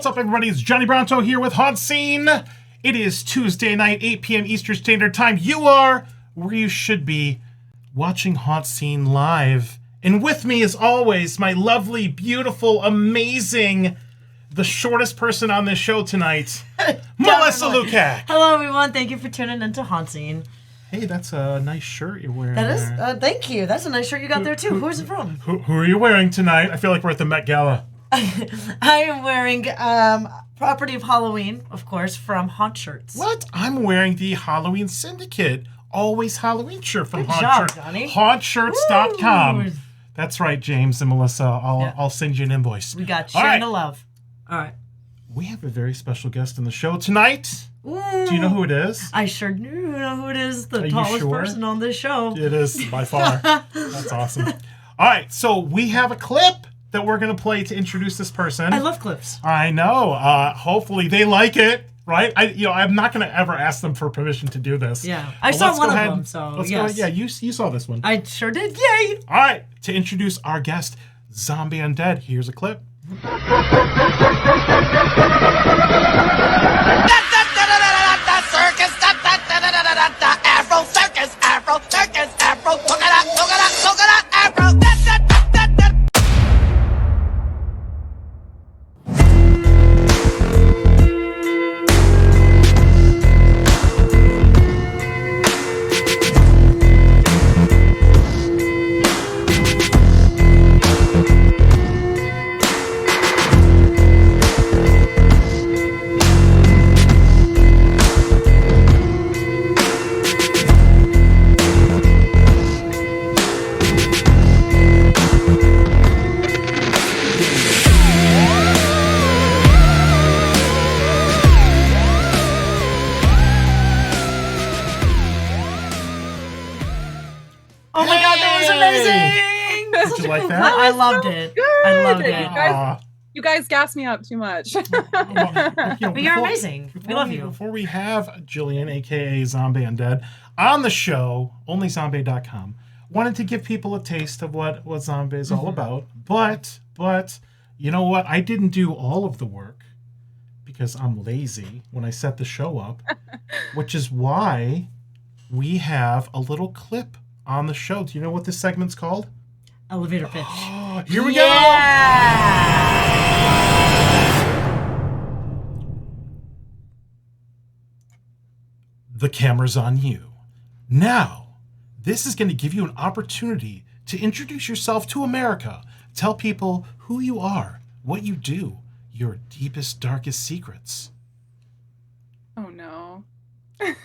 up, everybody? It's Johnny Bronto here with HauntScene. It is Tuesday night, 8 p.m. Eastern Standard Time. You are where you should be, watching HauntScene live. And with me, as always, my lovely, beautiful, amazing, the shortest person on this show tonight, Melissa Lukac. Hello, everyone. Thank you for tuning into HauntScene. Hey, that's a nice shirt you're wearing. That is, thank you. That's a nice shirt you got there, too. Who is it from? Who are you wearing tonight? I feel like we're at the Met Gala. I am wearing Property of Halloween, of course, from Haunt Shirts. What? I'm wearing the Halloween Syndicate Always Halloween shirt from Good job, Johnny. HauntShirts.com. Ooh. That's right, James and Melissa. I'll send you an invoice. We got you. Sharing the love. All right. We have a very special guest in the show tonight. Ooh. Do you know who it is? I sure do know who it is. The Are tallest you sure? person on this show. It is, by far. That's awesome. All right, so we have a clip that we're going to play to introduce this person. I love clips. I know. Hopefully they like it, right? I'm not going to ever ask them for permission to do this. Yeah. I saw one of them, so let's yes. go. Yeah, you saw this one. I sure did. Yay! All right, to introduce our guest, Zombae Undead, here's a clip. Afro circus, Afro circus, Afro afro. Oh my God, that was amazing! Did you like that? I loved it. Good. I loved it. You guys gassed me up too much. But you're amazing. We love you. Before we have Jillian, a.k.a. Zombae Undead, on the show, onlyzombae.com, wanted to give people a taste of what Zombae is all about. But, you know what? I didn't do all of the work because I'm lazy when I set the show up, which is why we have a little clip on the show. Do you know what this segment's called? Elevator pitch. Here we go! The camera's on you. Now, this is going to give you an opportunity to introduce yourself to America. Tell people who you are, what you do, your deepest, darkest secrets. Oh no. So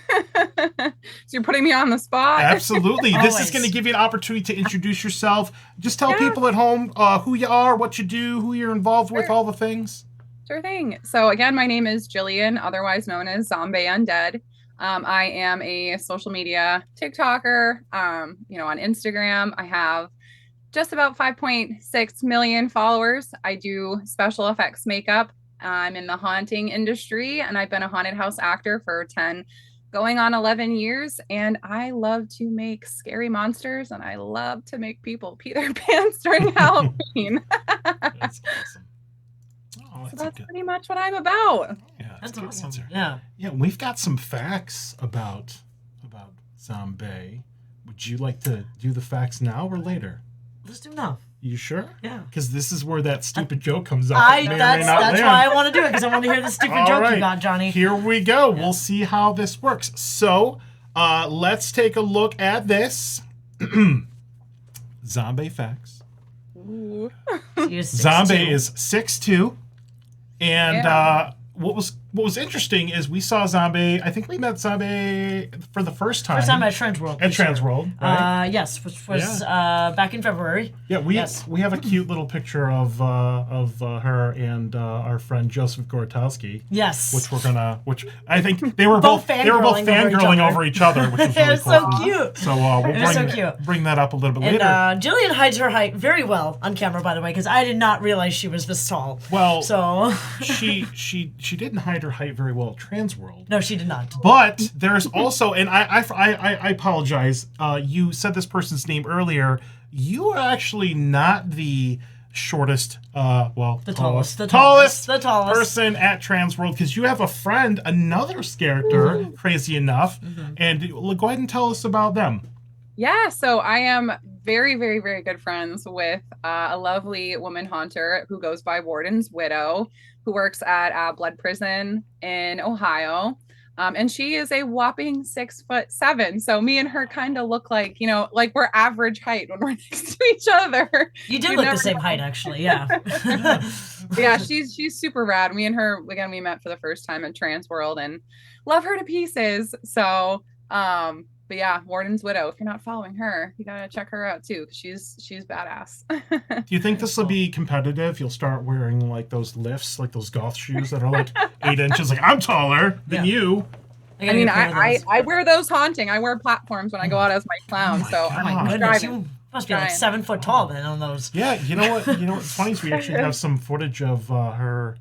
you're putting me on the spot? Absolutely. This is Always. going to give you an opportunity to introduce yourself. Just tell people at home who you are, what you do, who you're involved with, all the things. Sure thing. So again, my name is Jillian, otherwise known as Zombae Undead. I am a social media TikToker. On Instagram, I have just about 5.6 million followers. I do special effects makeup. I'm in the haunting industry, and I've been a haunted house actor for 10, going on 11 years. And I love to make scary monsters, and I love to make people pee their pants during Halloween. That's awesome. Oh, So that's pretty much what I'm about. Yeah, That's good awesome. answer. Yeah. Yeah, we've got some facts about Zombae. Would you like to do the facts now or later? Let's do it now. You sure? Yeah. Because this is where that stupid joke comes up. That's why I want to do it, because I want to hear the stupid All joke right. you got, Johnny. Here we go. We'll see how this works. So, let's take a look at this. Zombae facts. Ooh. Zombae is 6'2", and Yeah. what was interesting is we saw Zombae. I think we met Zombae for the first time. First time at Transworld. At Transworld, right? Yes, which was back in February. Yeah, we have a cute little picture of her and our friend Joseph Gorotowski. Yes. Which I think they were both fangirling over each other, which was really It was cool. so cute. So we'll bring that up a little bit And later. Jillian hides her height very well on camera, by the way, because I did not realize she was this tall. Well, so she didn't hide her height very well at Transworld. no, she did not. But there's also, and I apologize. You said this person's name earlier. You are actually not the shortest, The tallest person at Transworld, because you have a friend, another character, crazy enough, and go ahead and tell us about them. Yeah, so I am very, very, very good friends with a lovely woman haunter who goes by Warden's Widow, who works at Blood Prison in Ohio. And she is a whopping 6'7". So me and her kind of look like, like we're average height when we're next to each other. You did look the same height, actually. Yeah. Yeah, she's super rad. Me and her, again, we met for the first time at Transworld and love her to pieces. So, but yeah, Warden's Widow. If you're not following her, you gotta check her out too. She's badass. Do you think this will be competitive? You'll start wearing like those lifts, like those golf shoes that are like 8 inches. Like, I'm taller than you. I mean, I wear those haunting. I wear platforms when I go out as my clown. Oh my goodness, you must be like 7 foot tall then on those. Yeah, you know what? What's funny is we actually have some footage of her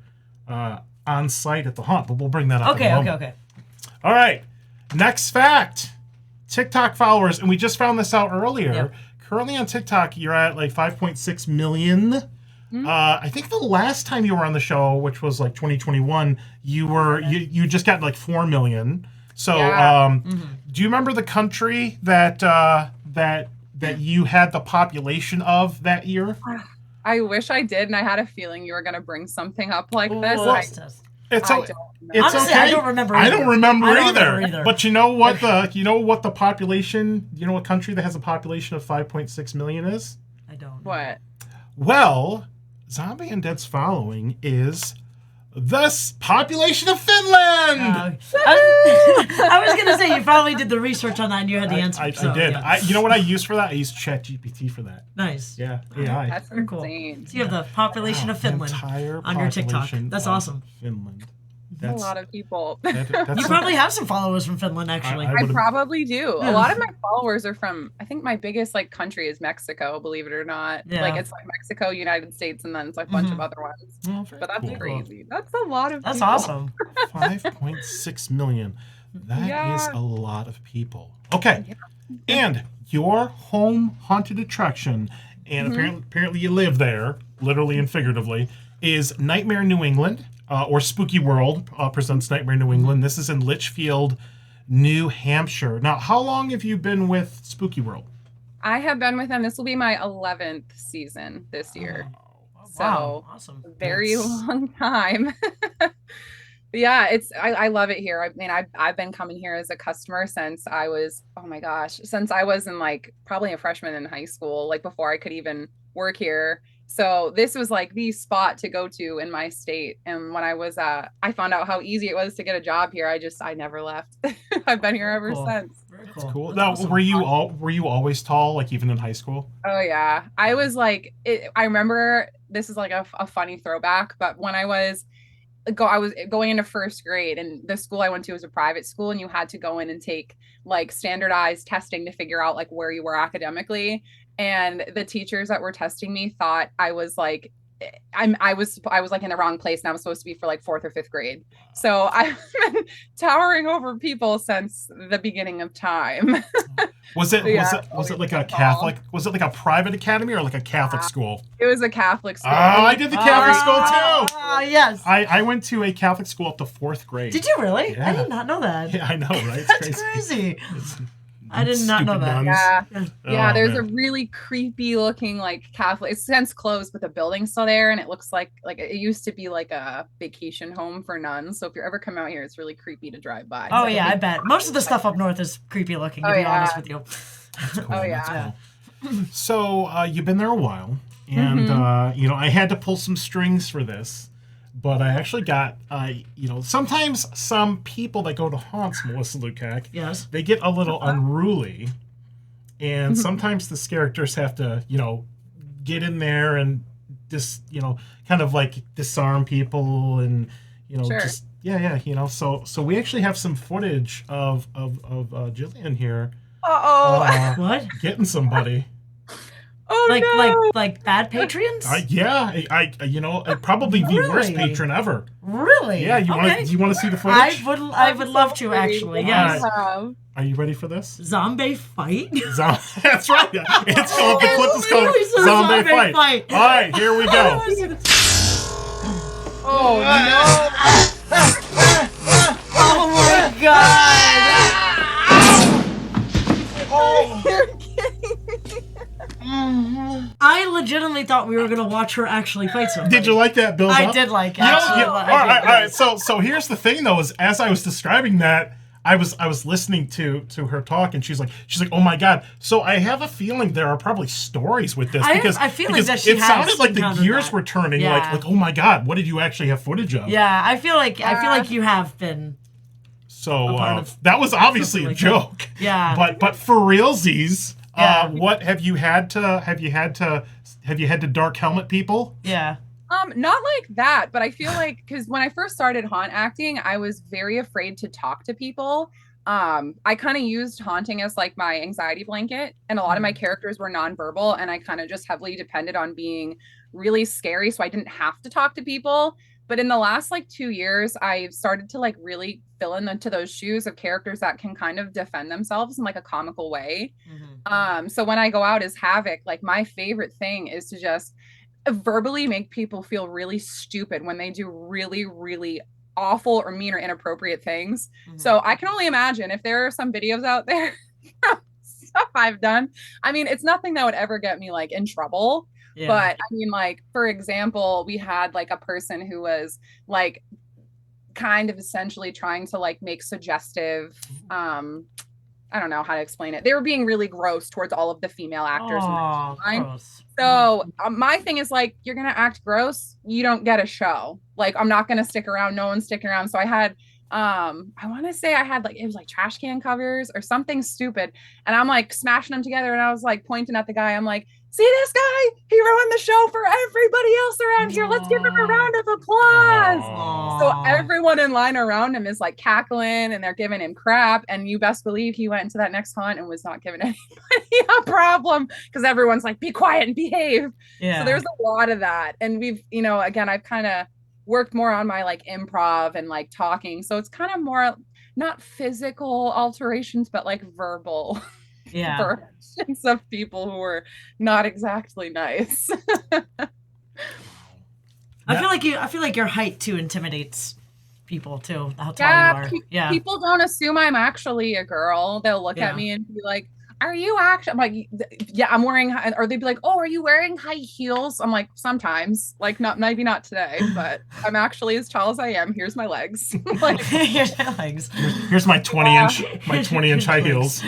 on site at the haunt, but we'll bring that up. Okay. All right. Next fact. TikTok followers, and we just found this out earlier. Yep. Currently on TikTok, you're at like 5.6 million. I think the last time you were on the show, which was like 2021, you just got like 4 million. So, do you remember the country that you had the population of that year? I wish I did, and I had a feeling you were going to bring something up like this. It's Honestly, okay. I don't remember. I don't remember either. either. But you know what the population? You know what country that has a population of 5.6 million is? I don't. What? Well, Zombie Undead's following is the population of Finland. I was gonna say you probably did the research on that and you had the answer. I did. Yeah. You know what I used for that? I used ChatGPT for that. Nice. Yeah. That's very cool. insane. So you have the population of Finland on your TikTok. That's awesome. Finland. That's a lot of people. You probably have some followers from Finland, actually. I probably do. A lot of my followers are from, I think my biggest like country is Mexico, believe it or not. Yeah. Like it's like Mexico, United States, and then it's like a bunch of other ones. Oh, but that's cool. crazy. That's a lot of That's people. awesome. 5.6 million. That is a lot of people. Okay. And your home haunted attraction, and apparently you live there, literally and figuratively, is Nightmare New England. Or Spooky World presents Nightmare New England. This is in Litchfield, New Hampshire. Now, how long have you been with Spooky World? I have been with them. This will be my 11th season this year. Wow. So, Awesome. Very long time. Yeah, I love it here. I mean, I've been coming here as a customer since I was, since I was in like probably a freshman in high school, like before I could even work here. So this was like the spot to go to in my state. And when I was, I found out how easy it was to get a job here. I never left. I've been here ever since. Very That's cool. Now, awesome. were you always tall, like even in high school? Oh yeah. I was like, I remember this is like a funny throwback, but when I was going into first grade, and the school I went to was a private school, and you had to go in and take like standardized testing to figure out like where you were academically. And the teachers that were testing me thought I was like, I was like in the wrong place, and I was supposed to be for like 4th or 5th grade. So I've been towering over people since the beginning of time. Was it like a Catholic? Was it like a private academy or like a Catholic school? It was a Catholic school. Oh, I did the Catholic school too. Oh, yes. I went to a Catholic school up to 4th grade. Did you really? Yeah. I did not know that. Yeah, I know, right? It's That's crazy. I did not know Stupid that. nuns. Yeah, Oh, there's man. a really creepy looking like Catholic. It's since closed, but the building's still there, and it looks like it used to be like a vacation home for nuns. So if you're ever come out here, it's really creepy to drive by. Oh yeah, I bet. Most of the stuff up north is creepy looking, to be honest with you. That's cool. Oh, yeah. That's cool. So you've been there a while, and I had to pull some strings for this, but I actually got sometimes some people that go to haunts, Melissa Lukac, Yes. they get a little unruly, and sometimes the characters have to get in there and just kind of like disarm people and Sure. just so we actually have some footage of Jillian here What? getting somebody. Oh Like bad patrons? I'd probably be worst Really? patron ever. Really? Yeah, do you want to see the footage? I would love to actually. Yes. Are you ready for this? Zombae fight. That's right. It's called the clip is called Literally says Zombae Zombae fight. fight. All right, here we go. Oh no! Oh my god! I legitimately thought we were gonna watch her actually fight somebody. Did you like that build up? I did like it. All Actually, right. So here's the thing though, is as I was describing that, I was listening to her talk, and she's like, oh my god. So I have a feeling there are probably stories with this I feel like that she it has sounded like the encountered gears that. were turning. Yeah. Like oh my god, what did you actually have footage of? Yeah, I feel like you have been. So part of that was obviously a like joke. that. Yeah. But for realsies, Yeah. what have you had to dark helmet people? Yeah. Not like that, but I feel like because when I first started haunt acting, I was very afraid to talk to people. I kind of used haunting as like my anxiety blanket, and a lot of my characters were nonverbal, and I kind of just heavily depended on being really scary, so I didn't have to talk to people. But in the last like 2 years, I've started to like really fill into those shoes of characters that can kind of defend themselves in like a comical way. So when I go out as Havoc, like my favorite thing is to just verbally make people feel really stupid when they do really, really awful or mean or inappropriate things. So I can only imagine if there are some videos out there, stuff I've done. I mean, it's nothing that would ever get me like in trouble. Yeah. But I mean, like, for example, we had like a person who was like kind of essentially trying to like make suggestive, I don't know how to explain it. They were being really gross towards all of the female actors. Gross. So my thing is like, you're going to act gross. You don't get a show. Like, I'm not going to stick around. No one's sticking around. So I had, I want to say I had like, it was like trash can covers or something stupid. And I'm like smashing them together. And I was like pointing at the guy. I'm like, see this guy? He ruined the show for everybody else around here. Let's give him a round of applause. So everyone in line around him is like cackling and they're giving him crap. And you best believe he went into that next hunt and was not giving anybody a problem because everyone's like, be quiet and behave. Yeah. So there's a lot of that. And we've, again, I've kind of worked more on my like improv and like talking. So it's kind of more not physical alterations, but like verbal. Yeah. Versions of people who were not exactly nice. I feel like your height too intimidates people too. How tall you are. People don't assume I'm actually a girl. They'll look at me and be like, "Are you actually?" I'm like, "Yeah, I'm wearing." Or they'd be like, "Oh, are you wearing high heels?" I'm like, "Sometimes, like maybe not today, but I'm actually as tall as I am. Here's my legs." Like, here's my legs. Here's my 20-inch high heels.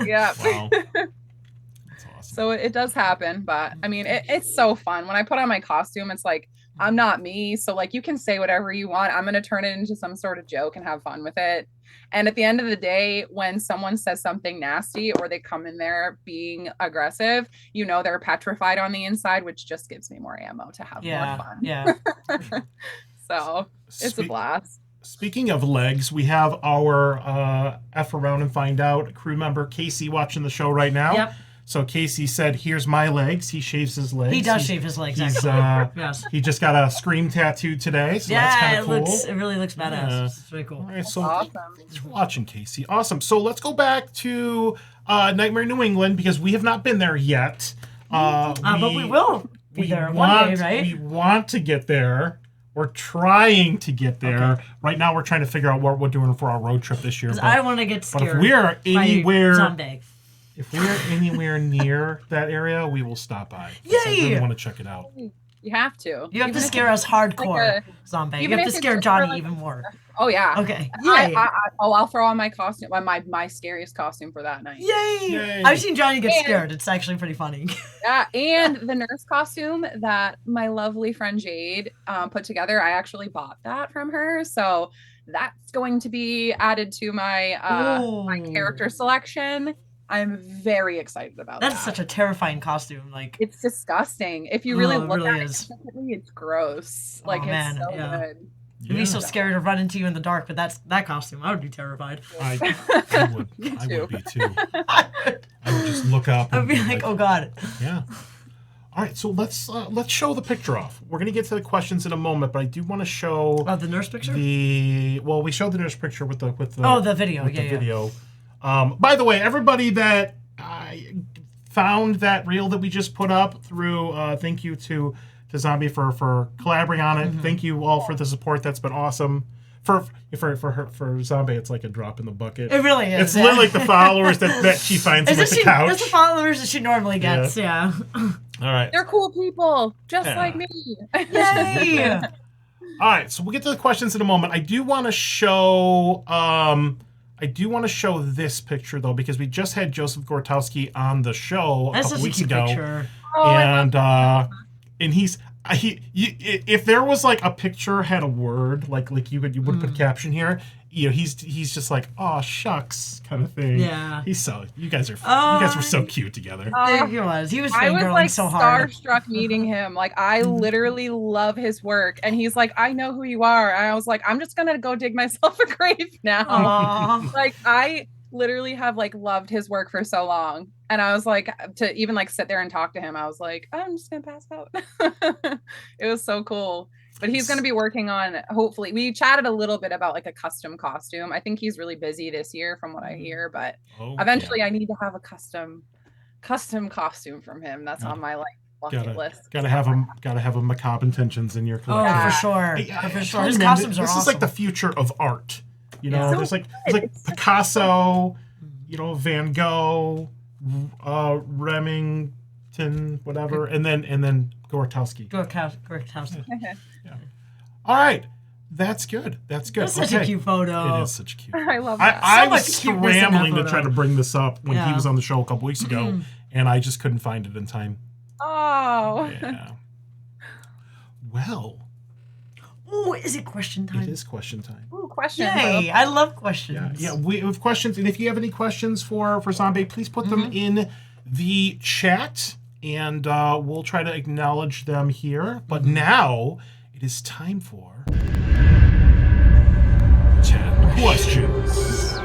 Yeah. Wow. That's awesome. So it does happen, but I mean, it's so fun when I put on my costume. It's like I'm not me, so like you can say whatever you want. I'm gonna turn it into some sort of joke and have fun with it. And at the end of the day, when someone says something nasty or they come in there being aggressive, they're petrified on the inside, which just gives me more ammo to have more fun. Yeah. So it's a blast. Speaking of legs, we have our F Around and Find Out crew member Casey watching the show right now. Yep. So Casey said, "Here's my legs." He shaves his legs. He does shave his legs. Actually, yes. He just got a Scream tattoo today, so that's kind of cool. It really looks badass. Yeah. It's very cool. All right, so awesome. Thanks for watching, Casey. Awesome. So let's go back to Nightmare New England because we have not been there yet. But we will be there one day, right? We want to get there. We're trying to get there. Okay. Right now, we're trying to figure out what we're doing for our road trip this year. I want to get scared. But if we're anywhere someday. If we're anywhere near that area, we will stop by. Yay! I really want to check it out. You have to. You have to scare us hardcore, Zombae. You have to scare Johnny even more. Oh, yeah. Okay. Yay. I'll throw on my costume, my scariest costume for that night. Yay! I've seen Johnny get scared. It's actually pretty funny. Yeah, and the nurse costume that my lovely friend Jade put together, I actually bought that from her. So that's going to be added to my character selection. I'm very excited about that. That's such a terrifying costume. Like, it's disgusting. If you really look really at is. it, it's gross. Like, it's so good. I'd be so scared to run into you in the dark, but that costume, I would be terrified. I would be too. I would just look up. I'd be like, oh god. Yeah. All right, so let's show the picture off. We're gonna get to the questions in a moment, but I do want to show the nurse picture. We showed the nurse picture with the the video. with the video. By the way, everybody that found that reel that we just put up through, thank you to Zombae for collaborating on it. Thank you all for the support. That's been awesome. For Zombae, it's like a drop in the bucket. It really is. It's literally like the followers that she finds with the couch. That's the followers that she normally gets. Yeah. All right. They're cool people, just like me. Yay! All right, so we'll get to the questions in a moment. I do want to show this picture though, because we just had Joseph Gortowski on the show a couple weeks ago. Picture. And he's if there was like a picture had a word like you would put a caption here, he's just like, oh shucks kind of thing. Yeah. You guys were so cute together. He was I was like so hard. starstruck meeting him. Like I literally love his work, and he's like, I know who you are. And I was like, I'm just gonna go dig myself a grave now. Like I literally have like loved his work for so long, and I was like, to even like sit there and talk to him, I was like, I'm just gonna pass out. It was so cool. But he's going to be working on, hopefully, we chatted a little bit about like a custom costume. I think he's really busy this year from what I hear, but eventually I need to have a custom costume from him. That's on my like bucket list. Gotta have a macabre intentions in your collection. Oh, for sure. For sure. His costumes are awesome. This is like the future of art. There's like Picasso, Van Gogh, Remington, whatever, and then Gortowski. Gortowski. All right, that's good. That's such a cute photo. It is such cute. I love that. I was scrambling to try to bring this up when he was on the show a couple weeks ago, and I just couldn't find it in time. Oh. Yeah. Well. Oh, is it question time? It is question time. Ooh, questions. Yay, I love questions. Yeah, we have questions, and if you have any questions for Zombae, please put them in the chat, and we'll try to acknowledge them here. But now it is time for 10 questions.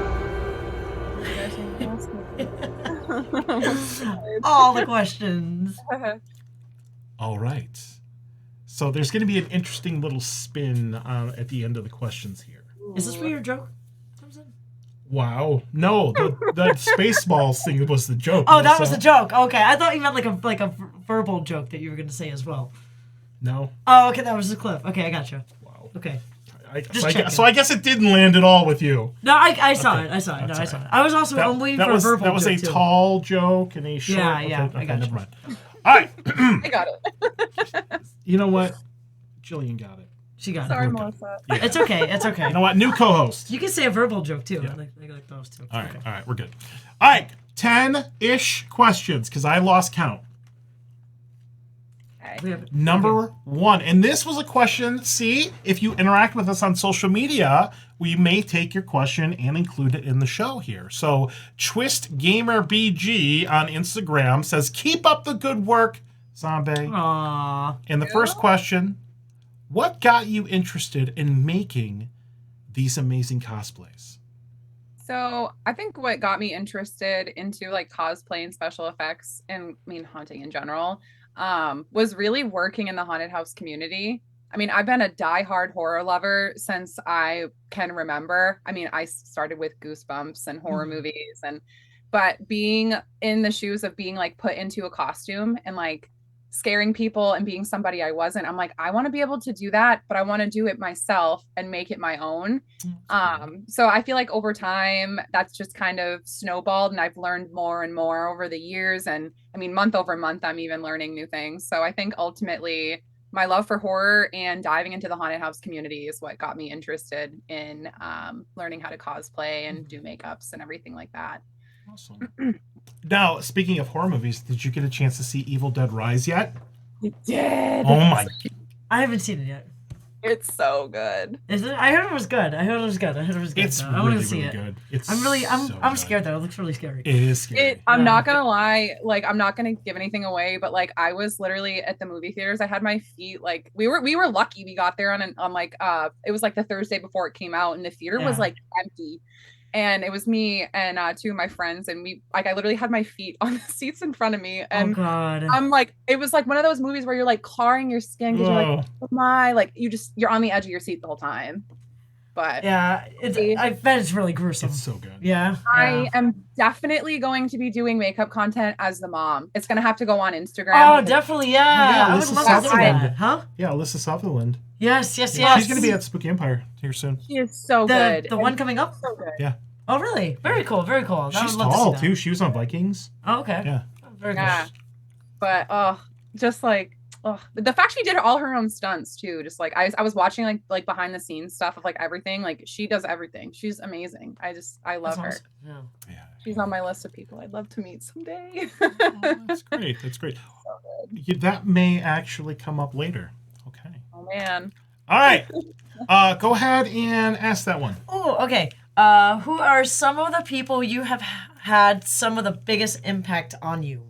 All the questions. All right. So there's going to be an interesting little spin at the end of the questions here. Is this where your joke comes in? Wow. No, the Spaceballs thing was the joke. Oh, that was the joke. Okay, I thought you meant like a verbal joke that you were going to say as well. No. Oh, okay, that was the clip. Okay, I got you. Wow. Okay. So I guess it didn't land at all with you. No, I saw it. I saw it. I was also I'm waiting for a verbal joke. That was a tall joke and a short. Yeah, okay, I got never mind. All right. I got it. You know what? Jillian got it. She got it. Sorry, Melissa. Yeah. It's okay. It's okay. You know what? New co-host. You can say a verbal joke too. Yeah. I like those too. All right, we're good. All right, 10-ish questions because I lost count. Number 1, and this was a question. See, if you interact with us on social media, we may take your question and include it in the show here. So, Twist Gamer BG on Instagram says, "Keep up the good work, Zombae." Aww. And the first question: what got you interested in making these amazing cosplays? So I think what got me interested into like cosplay and special effects, and haunting in general, was really working in the haunted house community. I mean, I've been a diehard horror lover since I can remember. I mean, I started with Goosebumps and horror movies, but being in the shoes of being like put into a costume and like scaring people and being somebody I wasn't, I'm like, I want to be able to do that, but I want to do it myself and make it my own. So I feel like over time that's just kind of snowballed, and I've learned more and more over the years. And I mean, month over month, I'm even learning new things. So I think ultimately my love for horror and diving into the haunted house community is what got me interested in learning how to cosplay and do makeups and everything like that. Awesome. Now, speaking of horror movies, did you get a chance to see Evil Dead Rise yet? I did. Oh my! I haven't seen it yet. It's so good. Is it? I heard it was good. I It's I want really, to see really it. good. It's I'm scared though. It looks really scary. It is scary. I'm not gonna lie, like I'm not gonna give anything away, but like I was literally at the movie theaters. I had my feet like we were lucky we got there on like it was like the Thursday before it came out, and the theater was like empty. and it was me and two of my friends, and we like I literally had my feet on the seats in front of me, Oh and God. I'm like, it was like one of those movies where you're like clawing your skin because you're like, Whoa. oh my, like you're on the edge of your seat the whole time. But Yeah, I bet it's really gruesome. It's so good. Yeah. I am definitely going to be doing makeup content as the mom. It's gonna have to go on Instagram. Oh, because definitely. Yeah. yeah, I would Alyssa love to see Sutherland. that. Huh? Yeah, Alyssa Sutherland. Yes. She's Yes. going to be at Spooky Empire here soon. she is so good. The one coming up. So good. Yeah. Oh, really? Very cool. Very cool. I She's would love to see tall, that. too. She was on Vikings. Oh, okay. Yeah. Very Yeah. good. But just like the fact she did all her own stunts too. Just like I was watching like behind the scenes stuff of like everything. Like she does everything. She's amazing. I love her. Awesome. Yeah. Yeah. She's on my list of people I'd love to meet someday. Oh, that's great. That's great. That may actually come up later. Okay. Oh man. All right. Go ahead and ask that one. Oh, okay. Who are some of the people you have had some of the biggest impact on you?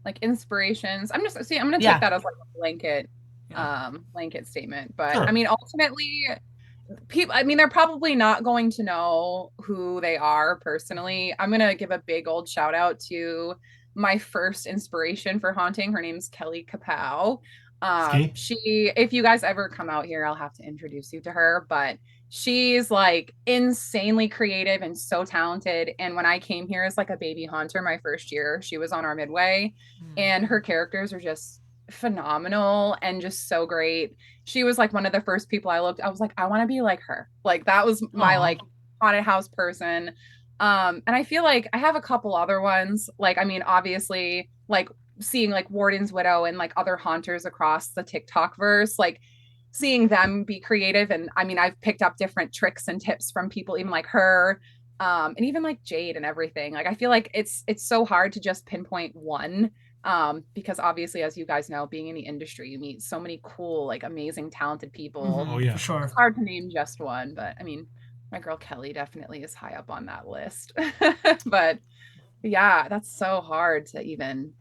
Like inspirations. I'm gonna take Yeah. that as like a blanket statement. But Sure. I mean, ultimately, they're probably not going to know who they are personally. I'm gonna give a big old shout out to my first inspiration for haunting. Her name's Kelly Kapow. Ski? If you guys ever come out here, I'll have to introduce you to her, but she's like insanely creative and so talented. And when I came here as like a baby haunter my first year, she was on our midway, and her characters are just phenomenal and just so great. She was like one of the first people I was like, I want to be like her. Like that was my like haunted house person. And I feel like I have a couple other ones. Like, I mean, obviously, like seeing like Warden's Widow and like other haunters across the TikTok verse, like seeing them be creative. And I mean, I've picked up different tricks and tips from people, even like her, and even like Jade and everything. Like, I feel like it's so hard to just pinpoint one. Because obviously, as you guys know, being in the industry, you meet so many cool, like amazing, talented people. Oh, yeah. For sure. It's hard to name just one, but I mean, my girl Kelly definitely is high up on that list. But yeah, that's so hard to even.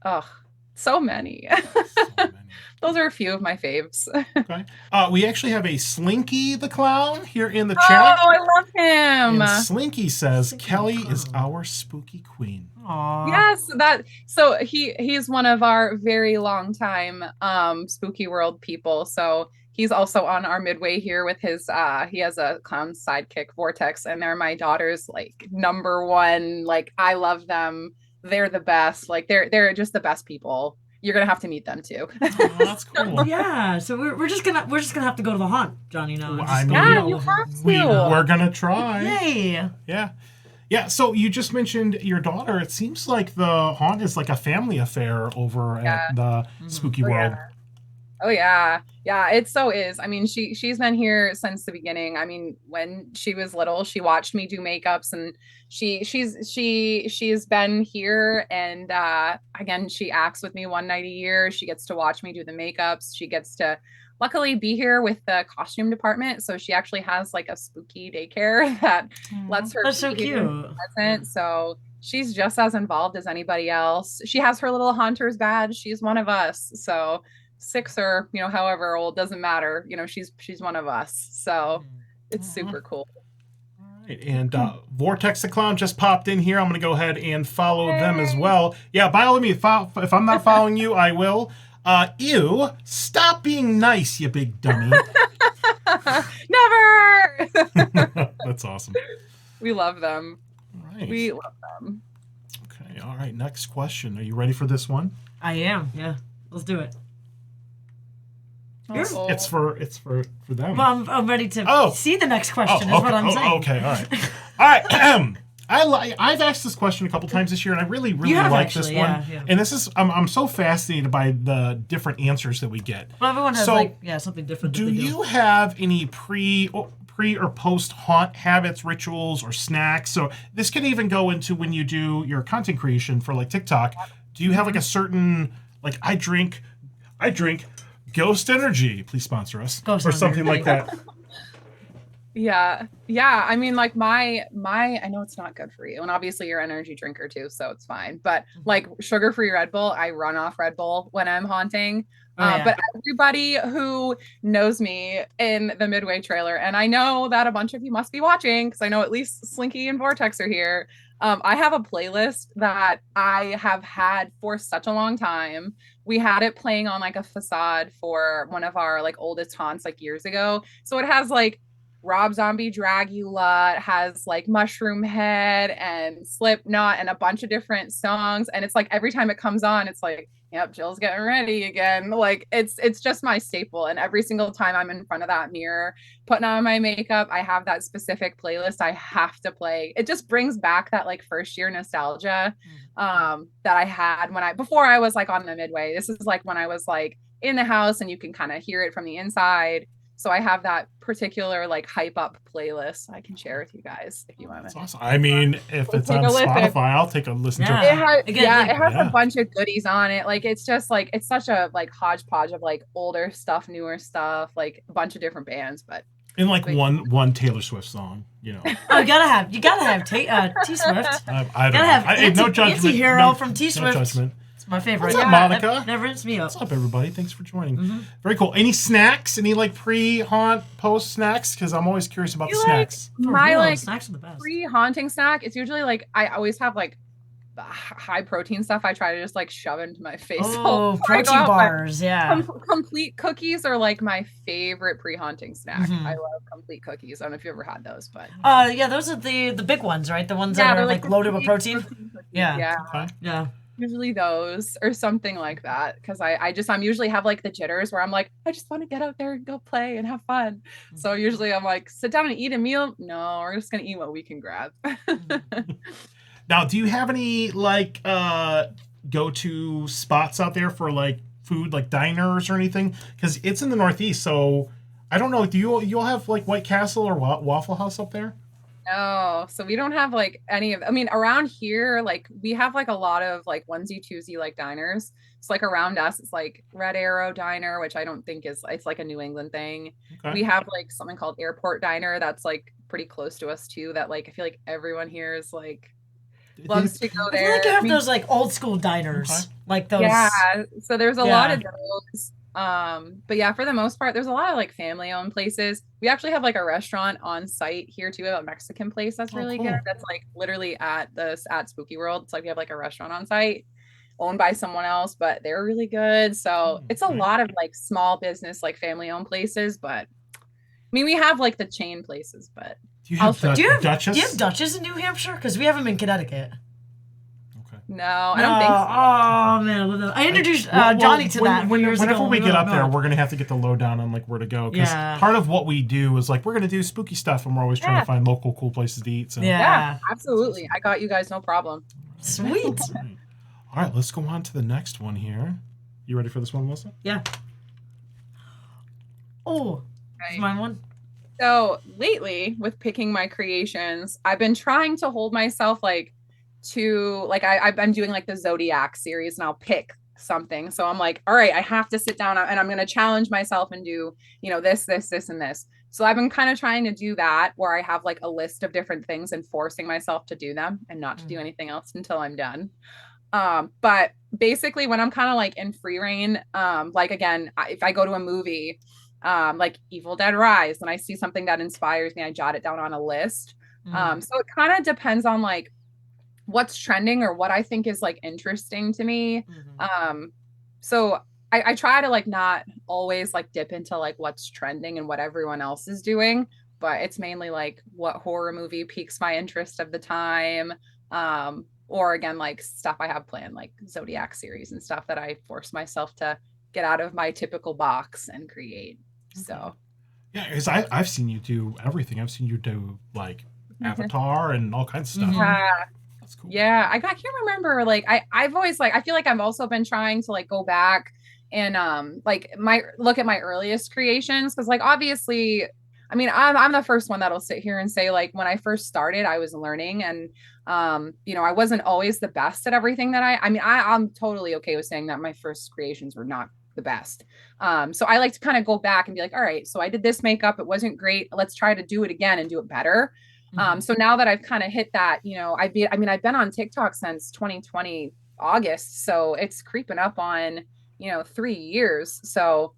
Oh, so many. So many. Those are a few of my faves. Okay. We actually have a Slinky the Clown here in the Oh, chat. I love him. And Slinky says Slinky the Kelly is Clown. our spooky queen. Aw. Yes, so he's one of our very long time spooky world people. So he's also on our midway here with his he has a clown sidekick Vortex, and they're my daughter's like number one. Like I love them. They're the best. Like they're just the best people. You're gonna have to meet them too. Oh, that's cool. Yeah. So we're just gonna have to go to the haunt, Johnny. Now. Well, Just I go mean, meet Yeah, all you of them. have to. We're gonna try. Yay. Yeah. Yeah, so you just mentioned your daughter. It seems like the haunt is like a family affair over at the Spooky World. Oh yeah. Yeah, it so is. I mean, she's been here since the beginning. I mean, when she was little, she watched me do makeups, and she's been here, and again, she acts with me one night a year. She gets to watch me do the makeups. She gets to luckily be here with the costume department, so she actually has like a spooky daycare that lets her That's so be here cute. present. So she's just as involved as anybody else. She has her little hunter's badge. She's one of us. So 6 or however old, doesn't matter. She's one of us. So it's super cool. All right, and Vortex the Clown just popped in here. I'm going to go ahead and follow them as well. Yeah, by all means, if I'm not following you, I will. Ew, stop being nice, you big dummy. Never. That's awesome. We love them. All right. We love them. Okay, all right, next question. Are you ready for this one? I am. Yeah. Let's do it. Uh-oh. It's for them. Well, I'm ready to see the next question. Is what I'm saying. Okay, all right. All right. I've asked this question a couple times this year, and I really You have like actually, this one. yeah. And this is I'm so fascinated by the different answers that we get. Well, everyone has So, something different. Do that they you have any pre or post haunt habits, rituals, or snacks? So this could even go into when you do your content creation for like TikTok. Do you have like a certain like I drink Ghost Energy, please sponsor us, Ghost or something Energy. like that? Yeah. I mean, like my I know it's not good for you, and obviously you're an energy drinker too, so it's fine. But like sugar-free Red Bull, I run off Red Bull when I'm haunting. Oh, yeah. But everybody who knows me in the Midway trailer, and I know that a bunch of you must be watching because I know at least Slinky and Vortex are here. I have a playlist that I have had for such a long time. We had it playing on like a facade for one of our like oldest haunts like years ago. So it has like Rob Zombie Dragula, it has like Mushroom Head and Slipknot and a bunch of different songs. And it's like every time it comes on, it's like, yep, Jill's getting ready again. Like it's just my staple. And every single time I'm in front of that mirror, putting on my makeup, I have that specific playlist I have to play. It just brings back that like first year nostalgia that I had when before I was like on the Midway. This is like when I was like in the house and you can kind of hear it from the inside. So I have that particular like hype up playlist I can share with you guys if you want That's to. awesome. I mean, if it's on Spotify, I'll take a listen to Yeah. it. It has a bunch of goodies on it. Like it's just like it's such a like hodgepodge of like older stuff, newer stuff, like a bunch of different bands, but in like one Taylor Swift song, you know. Oh, you gotta have T Swift. I don't know. No judgment. Anti-hero from T Swift. No judgment. It's my favorite. What's up, Monica? Never hits me up. What's up, everybody? Thanks for joining. Very cool. Any snacks? Any like pre-haunt, post snacks? Because I'm always curious about the snacks. My like snacks are the best. Pre-haunting snack. It's usually like I always have like high protein stuff. I try to just like shove into my face. Oh, protein bars, yeah. Complete cookies are like my favorite pre-haunting snack. I love complete cookies. I don't know if you ever had those, but yeah, those are the big ones, right? The ones that are like loaded with protein. Yeah. Okay. Yeah. Usually those or something like that because I'm usually have like the jitters where I'm like I just want to get out there and go play and have fun. So usually I'm like sit down and eat a meal. No, we're just gonna eat what we can grab. Now, do you have any like go-to spots out there for like food, like diners or anything? Because it's in the Northeast, so I don't know. Do you all have like White Castle or Waffle House up there? No, so we don't have like any of. I mean, around here, like we have like a lot of like onesie twosie like diners. It's like around us, it's like Red Arrow Diner, which I don't think it's like a New England thing. Okay. We have like something called Airport Diner that's like pretty close to us too. That like I feel like everyone here is like loves to go there. I feel like you have those like old school diners, like those. Yeah, so there's a lot of those. But yeah, for the most part, there's a lot of like family owned places. We actually have like a restaurant on site here too, a Mexican place that's really cool. good. That's like literally at Spooky World. It's like we have like a restaurant on site owned by someone else, but they're really good. So it's a lot of like small business, like family owned places, but I mean, we have like the chain places, but do you have Duchess? Do you have Duchess in New Hampshire? Because we have them in Connecticut. No, I don't think so. Oh man, I introduced Johnny to that. Whenever we get up there, we're gonna have to get the lowdown on like where to go. Because part of what we do is like we're gonna do spooky stuff, and we're always trying to find local cool places to eat. So yeah, absolutely. I got you guys, no problem. Sweet. All right, let's go on to the next one here. You ready for this one, Melissa? Yeah. Oh, is mine one? So lately, with picking my creations, I've been trying to hold myself like to like I've been doing like the Zodiac series and I'll pick something. So I'm like, all right, I have to sit down and I'm going to challenge myself and do, you know, this, and this. So I've been kind of trying to do that where I have like a list of different things and forcing myself to do them and not to do anything else until I'm done. But basically when I'm kind of like in free reign, like again, if I go to a movie, like Evil Dead Rise, and I see something that inspires me, I jot it down on a list. So it kind of depends on like what's trending or what I think is like interesting to me. So I try to like not always like dip into like what's trending and what everyone else is doing, but it's mainly like what horror movie piques my interest of the time. Or again, like stuff I have planned, like Zodiac series and stuff that I force myself to get out of my typical box and create. So yeah, because I've seen you do everything. I've seen you do like Avatar and all kinds of stuff. That's cool. Yeah, I can't remember. Like I've always like I feel like I've also been trying to like go back and like look at my earliest creations because like obviously, I mean I'm the first one that'll sit here and say like when I first started I was learning and you know I wasn't always the best at everything that I'm totally okay with saying that my first creations were not the best. So I like to kind of go back and be like, all right, so I did this makeup, it wasn't great. Let's try to do it again and do it better. So now that I've kind of hit that, you know, I've been on TikTok since 2020 August, so it's creeping up on, you know, 3 years. So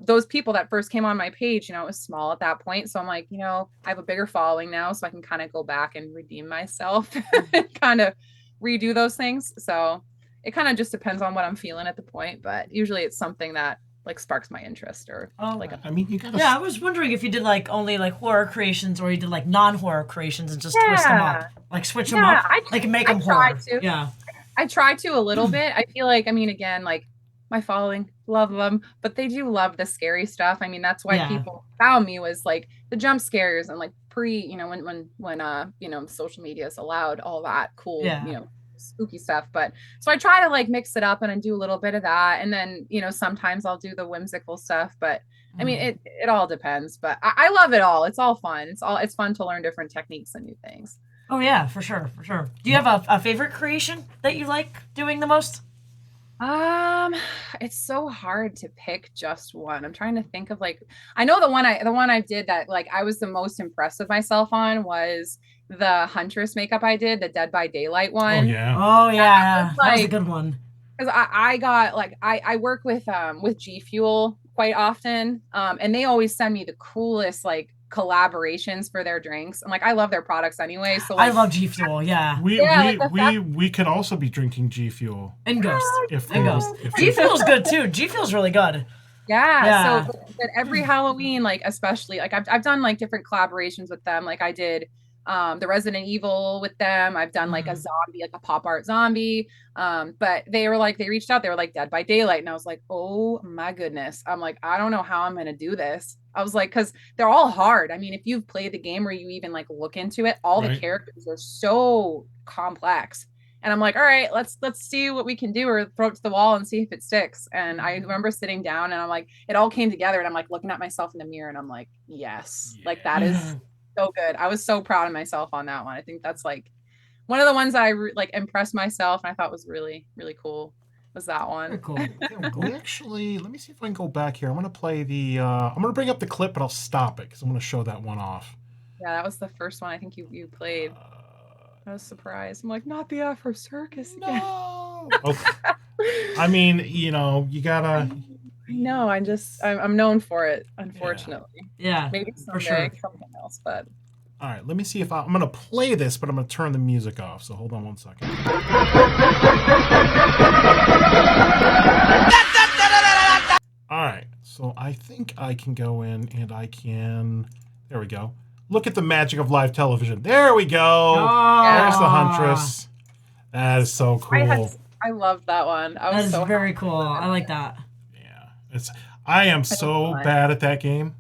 those people that first came on my page, it was small at that point. So I'm like, I have a bigger following now, so I can kind of go back and redeem myself and kind of redo those things. So it kind of just depends on what I'm feeling at the point, but usually it's something that like sparks my interest or like. I mean, you gotta. Yeah, I was wondering if you did like only like horror creations or you did like non-horror creations and just twist them up, like switch them up, like make them horror. Yeah, I try to a little bit. I feel like, I mean, again, like my following love them, but they do love the scary stuff. I mean, that's why people found me, was like the jump scares and like when social media is allowed all that cool, spooky stuff. But so I try to like mix it up and I do a little bit of that. And then, sometimes I'll do the whimsical stuff, but I mean, it all depends, but I love it all. It's all fun. It's fun to learn different techniques and new things. Oh yeah, for sure. Do you have a favorite creation that you like doing the most? It's so hard to pick just one. I'm trying to think of like, I know the one I did that like I was the most impressed with myself on was the Huntress makeup I did, the Dead by Daylight one. Oh yeah, that was a good one. Because I got like I work with G Fuel quite often, and they always send me the coolest like collaborations for their drinks. And like I love their products anyway. So like, I love G Fuel. Yeah. We could also be drinking G Fuel and Ghost. Ghost. G Fuel's good too. G Fuel's really good. Yeah. So but every Halloween, like especially like I've done like different collaborations with them. Like I did the Resident Evil with them. I've done like a zombie, like a pop art zombie. But they reached out, they were like Dead by Daylight. And I was like, oh my goodness. I'm like, I don't know how I'm gonna do this. I was like, because they're all hard. I mean, if you've played the game or you even like look into it, all the characters are so complex. And I'm like, all right, let's see what we can do, or throw it to the wall and see if it sticks. And I remember sitting down and I'm like, it all came together and I'm like looking at myself in the mirror and I'm like, yes, like that is so good. I was so proud of myself on that one. I think that's like one of the ones that I like impressed myself and I thought was really, really cool. Was that one. Very cool. Actually, let me see if I can go back here. I'm going to play I'm going to bring up the clip, but I'll stop it because I'm going to show that one off. Yeah, that was the first one I think you played. I was surprised. I'm like, not the Afro Circus again. No. Okay. I mean, you gotta. No, I'm known for it, unfortunately. Yeah. Maybe someday something else, but. All right, let me see if I'm going to play this, but I'm going to turn the music off. So hold on one second. All right, so I think I can go in and I can. There we go. Look at the magic of live television. There we go. There's the Huntress. That is so cool. I love that one. That is very cool. I like that. Yeah, I am so bad at that game.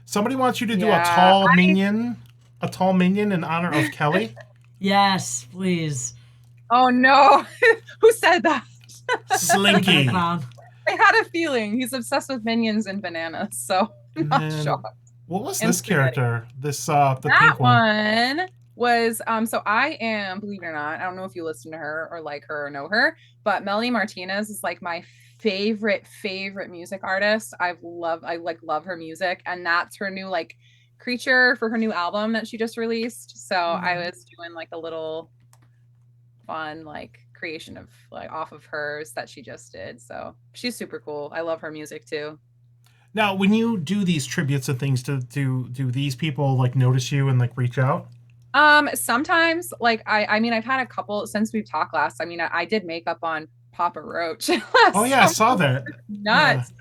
Somebody wants you to do a tall minion in honor of Kelly. Yes, please. Oh no, who said that? Slinky. I had a feeling he's obsessed with minions and bananas, so I'm not shocked. What was this character? This the pink one was so I am, believe it or not, I don't know if you listen to her or like her or know her, but Melanie Martinez is like my favorite music artist. I love her music, and that's her new like creature for her new album that she just released. So I was doing like a little fun like creation of like off of hers that she just did. So she's super cool. I love her music too. Now, when you do these tributes and things, do these people like notice you and like reach out? Sometimes like I mean I've had a couple since we've talked last. I mean I did makeup on Papa Roach. Oh yeah, I saw that. Nuts.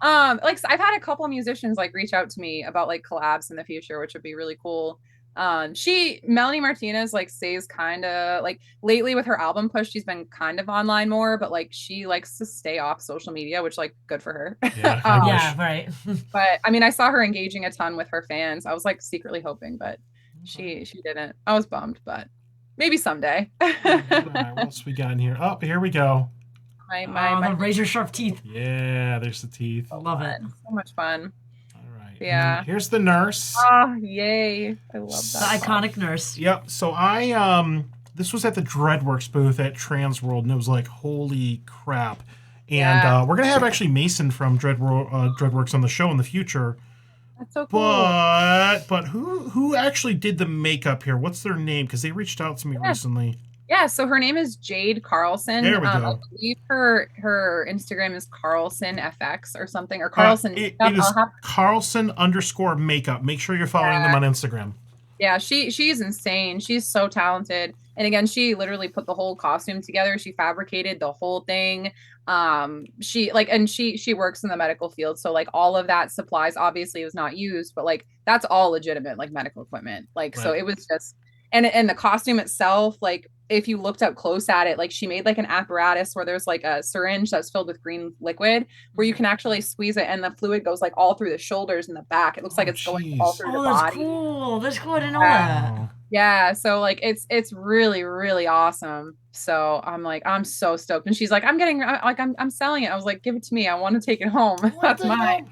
Yeah. Like I've had a couple of musicians like reach out to me about like collabs in the future, which would be really cool. Melanie Martinez like stays kind of like lately with her album push, she's been kind of online more, but like she likes to stay off social media, which like good for her. Yeah, yeah, right. But I mean, I saw her engaging a ton with her fans. I was like secretly hoping, but she didn't. I was bummed, but maybe someday. All right, what else we got in here? Oh, here we go. My razor sharp teeth. Yeah, there's the teeth. I love it. So much fun. All right. Yeah. Here's the nurse. Oh, yay. I love that. The iconic nurse. Yep. So this was at the Dreadworks booth at Transworld, and it was like, holy crap. And we're going to have actually Mason from Dreadworks on the show in the future. That's so cool. But who actually did the makeup here? What's their name? Because they reached out to me recently. Yeah, so her name is Jade Carlson. There we I go. believe her Instagram is Carlson FX or something, or Carlson It Makeup. is Carlson_makeup. Make sure you're following them on Instagram. Yeah, she's insane. She's so talented. And again, she literally put the whole costume together. She fabricated the whole thing. She works in the medical field, so like all of that supplies obviously was not used, but like that's all legitimate like medical equipment. Like so Right. it was just and the costume itself, like if you looked up close at it, like she made like an apparatus where there's like a syringe that's filled with green liquid where you can actually squeeze it and the fluid goes like all through the shoulders and the back. It looks like it's going all through the that's body. cool. That's cool. I didn't know Yeah. that. Yeah, so like it's really really awesome. So I'm so stoked, and she's like, I'm selling it. I was like, give it to me. I want to take it home. That's mine.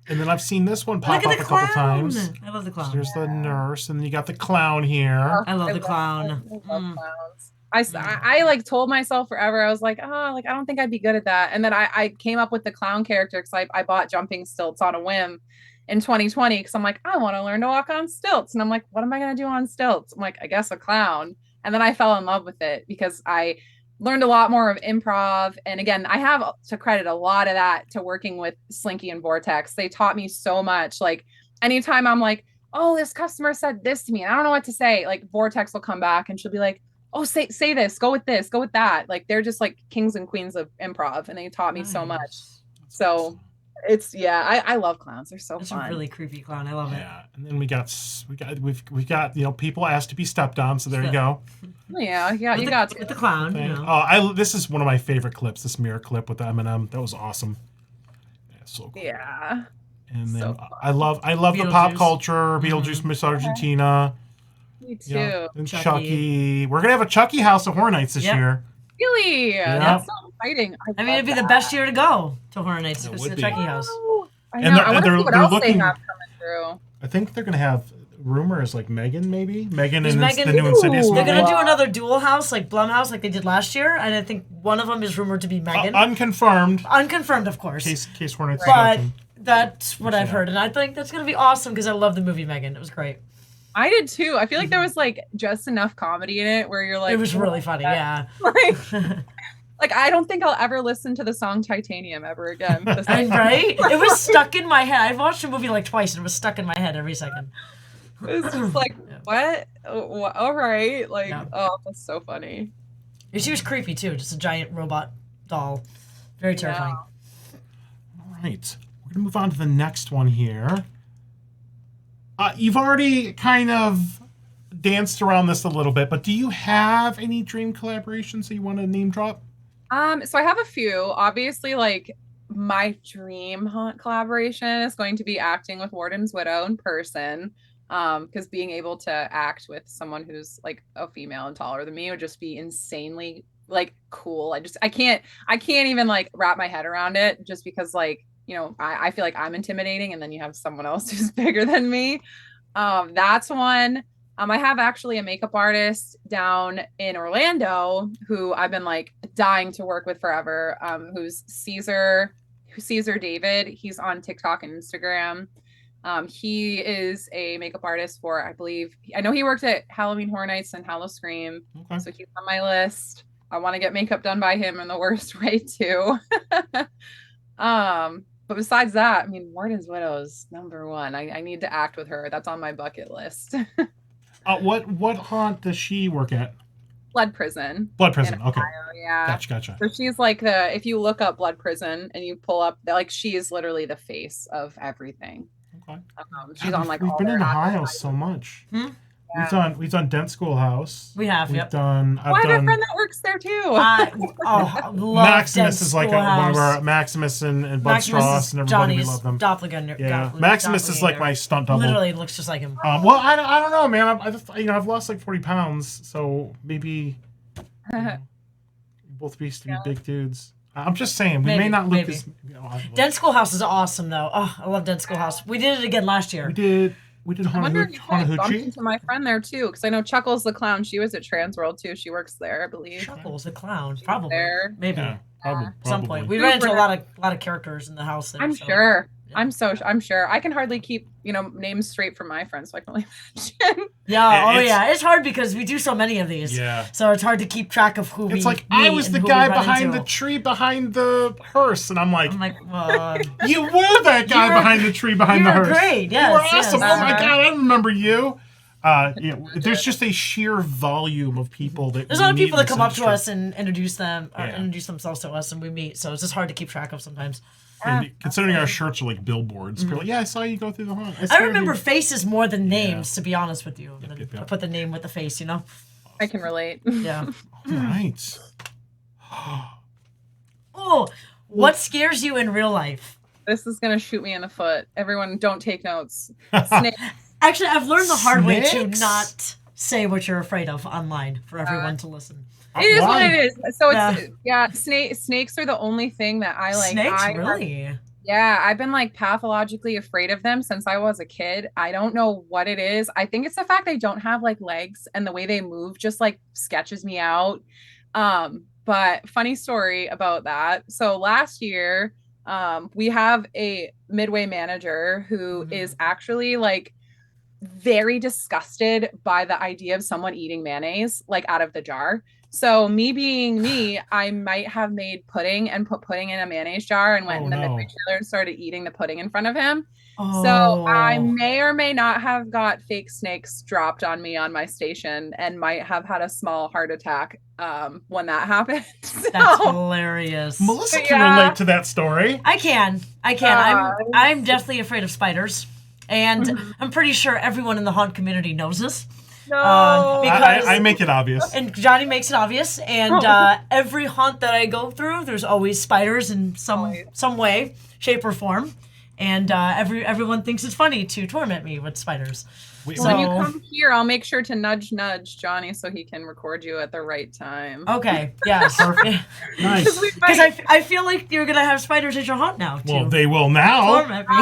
And then I've seen this one Look pop at up the a couple clown. times. I love the clown. There's the nurse, and then you got the clown here. I love the clown. I love clowns. I like told myself forever. I was like, oh, like I don't think I'd be good at that. And then I came up with the clown character because I bought jumping stilts on a whim in 2020 because I'm like, I want to learn to walk on stilts. And I'm like, what am I going to do on stilts? I'm like, I guess a clown. And then I fell in love with it because I learned a lot more of improv. And again, I have to credit a lot of that to working with Slinky and Vortex. They taught me so much. Like anytime I'm like, oh, this customer said this to me, and I don't know what to say, like Vortex will come back and she'll be like, oh, say this, go with this, go with that. Like they're just like kings and queens of improv, and they taught me so much. So it's I love clowns. They're so fun. It's a really creepy clown. I love it. Yeah, and then we've got people asked to be stepped on, so there you go. Yeah, you got to. With the clown. You know. Oh, this is one of my favorite clips. This mirror clip with the M&M. That was awesome. Yeah, so cool. Yeah. And then So I love the pop culture. Beetlejuice, Miss Argentina. Me too. You know, and Chucky. We're gonna have a Chucky House of Horror Nights this year. Really? Yeah. That's so exciting. I mean, it'd be the best year to go to Horror Nights. It's the Chucky House. I know. I wonder what else they have coming through. I think they're gonna have rumors like Megan, maybe Megan There's and Megan, the new Insidious movie. They're gonna do another dual house like Blumhouse, like they did last year, and I think one of them is rumored to be Megan. Unconfirmed. Unconfirmed, of course. Case Horror Nights. But that's what I've heard, and I think that's gonna be awesome because I love the movie Megan. It was great. I did too. I feel like there was like just enough comedy in it where you're like, it was really funny. Yeah. Like I don't think I'll ever listen to the song Titanium ever again. Right? It was stuck in my head. I've watched the movie like twice and it was stuck in my head every second. It's just like, what? All right. Like, oh, that's so funny. And she was creepy too, just a giant robot doll. Very terrifying. All right. We're going to move on to the next one here. You've already kind of danced around this a little bit, but do you have any dream collaborations that you want to name drop? So I have a few. Obviously, like my dream haunt collaboration is going to be acting with Warden's Widow in person. Because being able to act with someone who's like a female and taller than me would just be insanely like cool. I can't even like wrap my head around it just because like, you know, I feel like I'm intimidating and then you have someone else who's bigger than me. That's one. I have actually a makeup artist down in Orlando who I've been like dying to work with forever. Who's Caesar David. He's on TikTok and Instagram. He is a makeup artist for, I know he worked at Halloween Horror Nights and Hallowscream. Okay. So he's on my list. I want to get makeup done by him in the worst way too. But besides that, I mean, Warden's Widow is number one. I need to act with her. That's on my bucket list. What haunt does she work at? Blood Prison. Blood Prison. Okay. Yeah. Gotcha. So she's like if you look up Blood Prison and you pull up, like she is literally the face of everything. Okay. She's on like we've been in Ohio so much. Yeah. We've done Dent Schoolhouse. We have. We've yep. done. I have a friend that works there too. Maximus is like one of our Maximus and Bud Strauss and everybody. We love them. Doppelganger. Yeah. Maximus is like my stunt double. Literally looks just like him. Well, I don't know, man. I've lost like 40 pounds, so maybe both used to be big dudes. I'm just saying, we may not look as. Dent Schoolhouse is awesome, though. Oh, I love Dent Schoolhouse. We did it again last year. We did Hanahuchi. Bumped into my friend there too, because I know Chuckles the clown. She was at Transworld too. She works there, I believe. Chuckles the clown, probably. There. Maybe. Yeah, probably. At some point. We ran into a lot of characters in the house there. I'm sure. I'm sure I can hardly keep, names straight from my friends, so I can only imagine. Yeah. It's hard because we do so many of these. Yeah. So it's hard to keep track of who It's we like, I was meet the and who guy we run behind into. the tree behind the hearse. And I'm like, well, you were that guy behind the tree behind the hearse. You were great, yes. You were awesome. Yes. Oh my God, I remember you. There's just a sheer volume of people that there's a lot of we meet people in that this come up to industry. us and introduce Yeah. themselves to us, and we meet. So it's just hard to keep track of sometimes. And considering our shirts are like billboards, people are like, yeah, I saw you go through the haunt. I remember faces more than names, to be honest with you. Yep. I put the name with the face, I can relate. Yeah. All right. Oh, what scares you in real life? This is gonna shoot me in the foot. Everyone, don't take notes. Snakes. Actually, I've learned the hard way to Snakes? not say what you're afraid of online for everyone to listen. It is Why? what it is. So it's snakes are the only thing that I like. Snakes, really? Yeah, I've been like pathologically afraid of them since I was a kid. I don't know what it is. I think it's the fact they don't have like legs and the way they move just like sketches me out. But funny story about that. So last year, we have a midway manager who is actually like very disgusted by the idea of someone eating mayonnaise like out of the jar. So me being me, I might have made pudding and put pudding in a mayonnaise jar and went in the midway trailer and started eating the pudding in front of him. Oh. So I may or may not have got fake snakes dropped on me on my station and might have had a small heart attack when that happened. That's hilarious. Melissa can relate to that story. I can. I'm definitely afraid of spiders. And I'm pretty sure everyone in the haunt community knows this. No. Because I make it obvious. And Johnny makes it obvious. And every haunt that I go through, there's always spiders in some way, shape, or form. And everyone thinks it's funny to torment me with spiders. When you come here, I'll make sure to nudge Johnny so he can record you at the right time. Okay. Yes. Perfect. Nice. Because I feel like you're gonna have spiders at your haunt now. Too. Well, they will now. Torment me.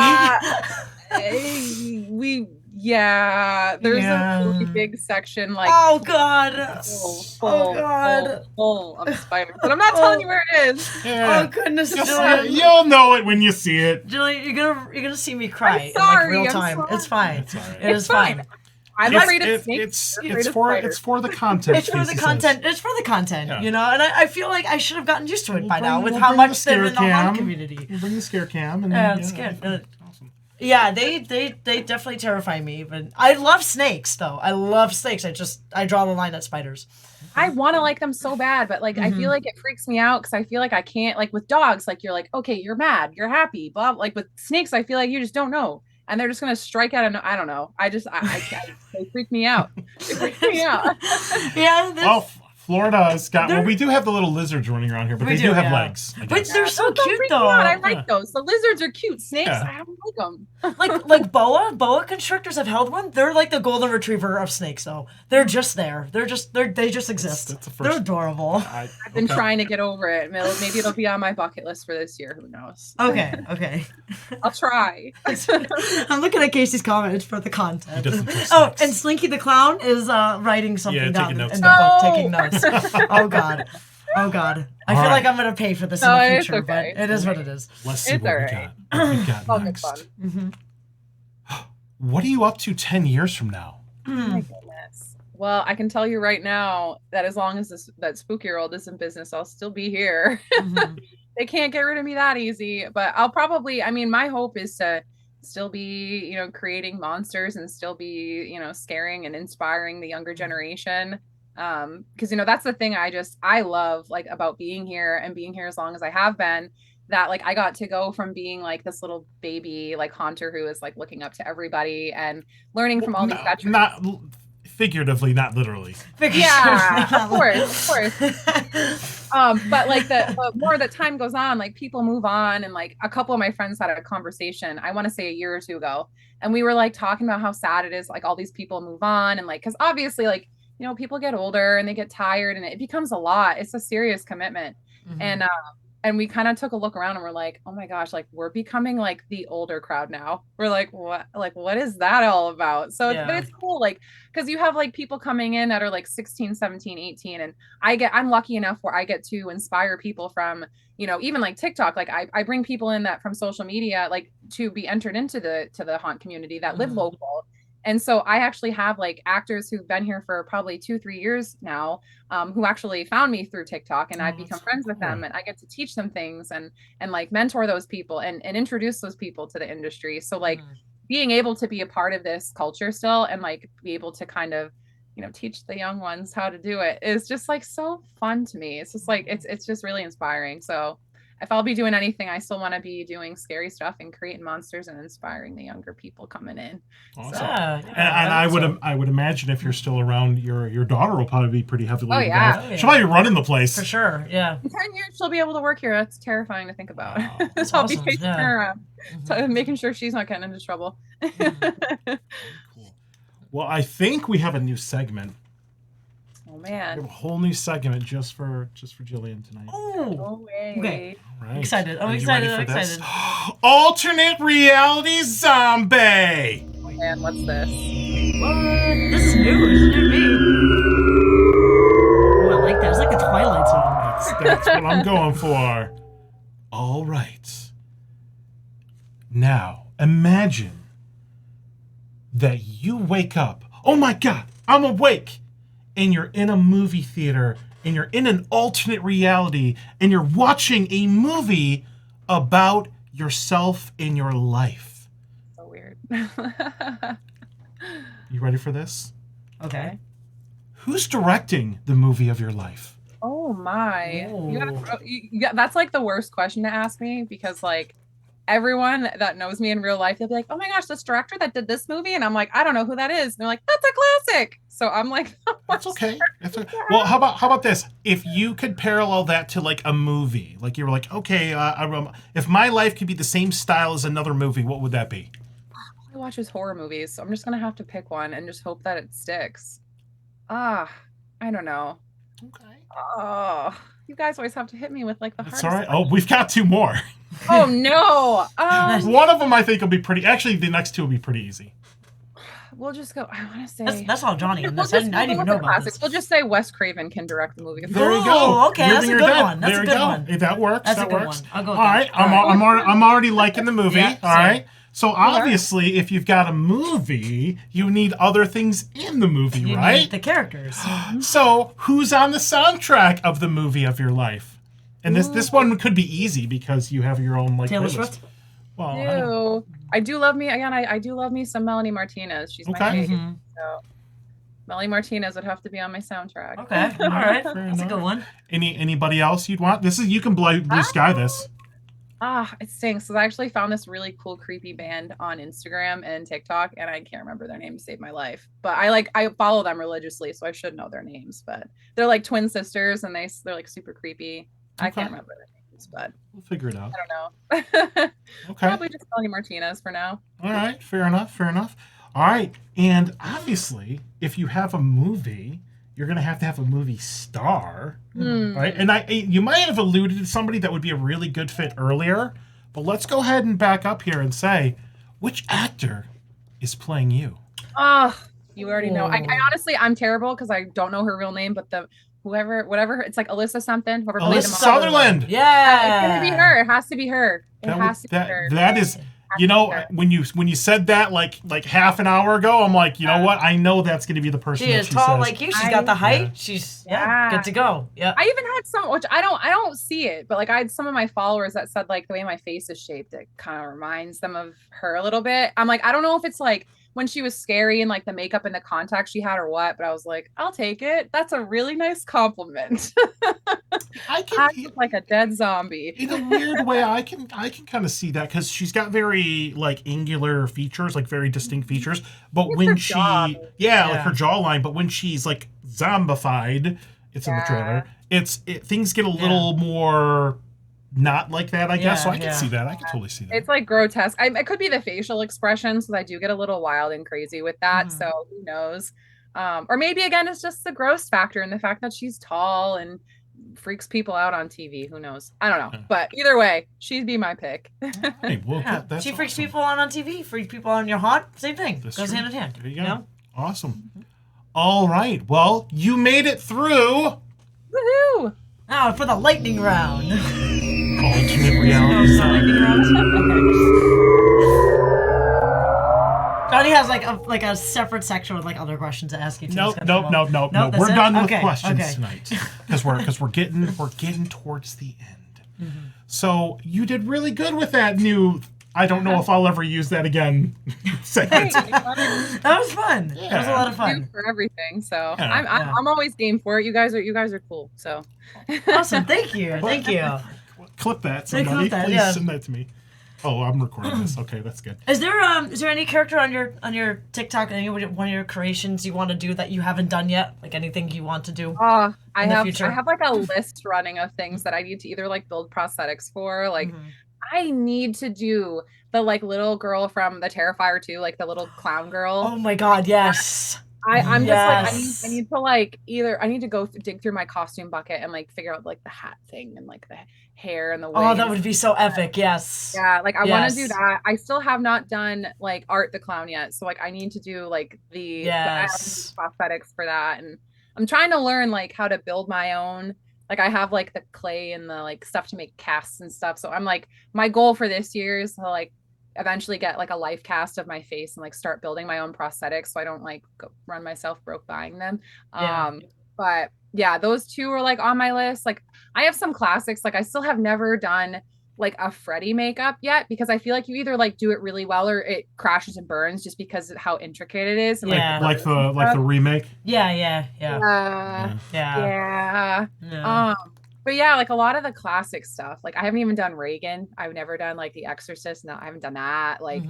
There's a really big section like oh god, full of spiders, but I'm not telling you where it is. Yeah. Oh goodness, you'll know it when you see it. Julie, you're gonna see me cry I'm sorry, in like real time. sorry. It's fine. It's all right. It is fine. I'm afraid of snakes. It's for the content. It's for the content. It's for the content. Yeah. You know, and I feel like I should have gotten used to it by now with how much they're in the haunt community. We'll bring the scare cam. And I'm scared. Yeah, they definitely terrify me, but I love snakes though. I love snakes. I draw the line at spiders. I want to like them so bad, but like I feel like it freaks me out because I feel like I can't, like with dogs, like you're like, okay, you're mad, you're happy, blah. Like with snakes, I feel like you just don't know, and they're just gonna strike out. I don't know. I can't. They freak me out. They freak me out. Yeah. Well, Florida's got. Well, we do have the little lizards running around here, but they do have legs. But they're so cute though. I like those. The lizards are cute. Snakes, I don't like them. like boa constrictors. I've held one. They're like the golden retriever of snakes though. They're just there. They just exist. They're adorable. I've been trying to get over it. Maybe it'll be on my bucket list for this year. Who knows? Okay. I'll try. I'm looking at Casey's comment. It's for the content. He doesn't trust and snakes. Slinky the Clown is writing something down taking notes in the book, taking notes. Oh God. I feel like I'm gonna pay for this in the future, but it is what it is. Let's see what we got. What we got next. What are you up to 10 years from now? Oh my goodness. Well, I can tell you right now that as long as that spooky world is in business, I'll still be here. They can't get rid of me that easy, but I'll probably, my hope is to still be, creating monsters and still be, scaring and inspiring the younger generation. Because that's the thing I love like about being here and being here as long as I have been, that like I got to go from being like this little baby like haunter who is like looking up to everybody and learning from all these veterans. Not figuratively, not literally. Yeah, of course. But like the more that time goes on, like people move on, and like a couple of my friends had a conversation, I want to say a year or two ago, and we were like talking about how sad it is like all these people move on, and like because obviously like people get older and they get tired and it becomes a lot. It's a serious commitment. And And we kind of took a look around and we're like, oh my gosh, like we're becoming like the older crowd now. We're like what is that all about? So but it's cool, like, because you have like people coming in that are like 16, 17, 18, and I'm lucky enough where I get to inspire people from, even like TikTok. Like I bring people in that from social media, like to be entered into the haunt community that live local. And so I actually have like actors who've been here for probably 2-3 years now, who actually found me through TikTok, and I've become friends with them, and I get to teach them things and like mentor those people and introduce those people to the industry. So like being able to be a part of this culture still and like be able to kind of, teach the young ones how to do it is just like so fun to me. It's just like it's just really inspiring. So if I'll be doing anything, I still want to be doing scary stuff and creating monsters and inspiring the younger people coming in. Awesome. So, and I would imagine if you're still around, your daughter will probably be pretty heavily involved. Oh, yeah. She'll probably be running the place. For sure, yeah. In 10 years, she'll be able to work here. That's terrifying to think about. Wow. So I'll be awesome. chasing her around, making sure she's not getting into trouble. Cool. Well, I think we have a new segment. Oh We have man. a whole new segment just for Jillian tonight. Oh, No way. okay. All right. Excited. I'm Are you excited. ready I'm for this? excited. Alternate reality Zombae. Oh man, what's this? What? This is new. This is new to me. Oh, I like that. It's like a Twilight Zone. That's what I'm going for. All right. Now, imagine that you wake up. Oh my God, I'm awake. And you're in a movie theater and you're in an alternate reality and you're watching a movie about yourself in your life. So weird. You ready for this? Okay. Who's directing the movie of your life? Oh my. Ooh. That's like the worst question to ask me, because like everyone that knows me in real life, they'll be like, oh my gosh, this director that did this movie. And I'm like, I don't know who that is. And they're like, that's a classic. So I'm like, That's okay. Well, how about this? If you could parallel that to like a movie, like you were like, okay, if my life could be the same style as another movie, what would that be? I watches horror movies, so I'm just gonna have to pick one and just hope that it sticks. I don't know. Okay. Oh, you guys always have to hit me with like the That's hardest. all right. Oh, we've got two more. Oh no. One of them I think will be pretty. Actually, the next two will be pretty easy. We'll just go. I want to say That's all Johnny in We'll this. I just didn't go even with know the about classics. this. We'll just say Wes Craven can direct the movie. There you go. Oh, okay, that's a Living or good Dead. one. That's There a you good go. one. If that works. That's that a good works. one. I'll go with All right. that. All right. I'm already liking the movie. Yeah, all right. So obviously, if you've got a movie, you need other things in the movie, You right? need the characters. So who's on the soundtrack of the movie of your life? And this one could be easy because you have your own like Taylor playlist. Swift. Well, I don't- I do love me again. I do love me some Melanie Martinez. She's my Okay. favorite. So Melanie Martinez would have to be on my soundtrack. Okay. All right. Fair That's a enough. good one. Anybody else you'd want? This is you can blue sky this. It stinks. So I actually found this really cool, creepy band on Instagram and TikTok, and I can't remember their name to save my life. But I follow them religiously, so I should know their names. But they're like twin sisters, and they're like super creepy. I Okay. can't remember their names, but We'll figure it out. I don't know. Okay. Probably just Melanie Martinez for now. All right. Fair enough. All right. And obviously, if you have a movie, you're going to have a movie star, right? And you might have alluded to somebody that would be a really good fit earlier, but let's go ahead and back up here and say, which actor is playing you? You already know. I honestly, I'm terrible because I don't know her real name, but whatever, it's like Alyssa something. Whoever played Alyssa them all. Sutherland. Yeah. It's gonna be her. It has to be her. It has to be her. That is, you know, when you said that like half an hour ago, I'm like, you know what? I know that's going to be the person. She that is she tall says. like you. She's got the height. Yeah. She's Yeah. good to go. Yeah. I even had some, which I don't see it, but like I had some of my followers that said like the way my face is shaped, it kind of reminds them of her a little bit. I'm like, I don't know if it's like when she was scary and like the makeup and the contacts she had or what, but I was like, I'll take it. That's a really nice compliment. I I look like a dead zombie. in a weird way, I can kind of see that because she's got very like angular features, like very distinct features. But It's when her she, jaw. like Yeah. her jawline, but when she's like zombified, it's in the trailer. Things get a little more not like that, I guess. So I can see that. I can totally see that. It's like grotesque. It could be the facial expressions because I do get a little wild and crazy with that. So who knows? Or maybe again, it's just the gross factor and the fact that she's tall and freaks people out on TV. Who knows? I don't know. But either way, she'd be my pick. Hey, well, Yeah. that's She freaks awesome. people on TV, freaks people on your haunt. Same thing. That's Goes true. hand in hand. There you go. know? Awesome. All right. Well, you made it through Woohoo! Now for the lightning round. alternate reality. Lightning round. Johnny has like a separate section with like other questions to ask you. Too. Nope. It's gonna come up. No. that's We're it? done with Okay, questions okay. tonight because we're getting towards the end. Mm-hmm. So you did really good with that new. I don't know if I'll ever use that again. segment. That was fun. That was a lot of You fun. for everything. So Yeah. I'm always game for it. You guys are cool. So Awesome. Thank you. Thank you. Clip that, Clip somebody. that, Please yeah. send that to me. Oh, I'm recording this. Okay, that's good. Is there any character on your TikTok, any one of your creations you want to do that you haven't done yet? Like anything you want to do? I In the have future. I have like a list running of things that I need to either like build prosthetics for. Like I need to do the like little girl from the Terrifier 2, like the little clown girl. Oh my God! Yes. I'm Yes. just like I need to like I need to go dig through my costume bucket and like figure out like the hat thing and like the hair and the wig. Oh, that would be so epic. Yes. Yeah, like I want to do Yes. that. I still have not done like Art the Clown yet, so like I need to do like the Yes. prosthetics for that, and I'm trying to learn like how to build my own. Like I have like the clay and the like stuff to make casts and stuff. So I'm like my goal for this year is to like eventually get like a life cast of my face and like start building my own prosthetics so I don't like run myself broke buying them. Yeah. But yeah, those two are like on my list. Like I have some classics. Like I still have never done like a Freddy makeup yet because I feel like you either like do it really well or it crashes and burns just because of how intricate it is. And, Yeah. Like the remake. Yeah. Yeah. Yeah. But yeah, like a lot of the classic stuff. Like I haven't even done Reagan. I've never done like The Exorcist. No, I haven't done that. Like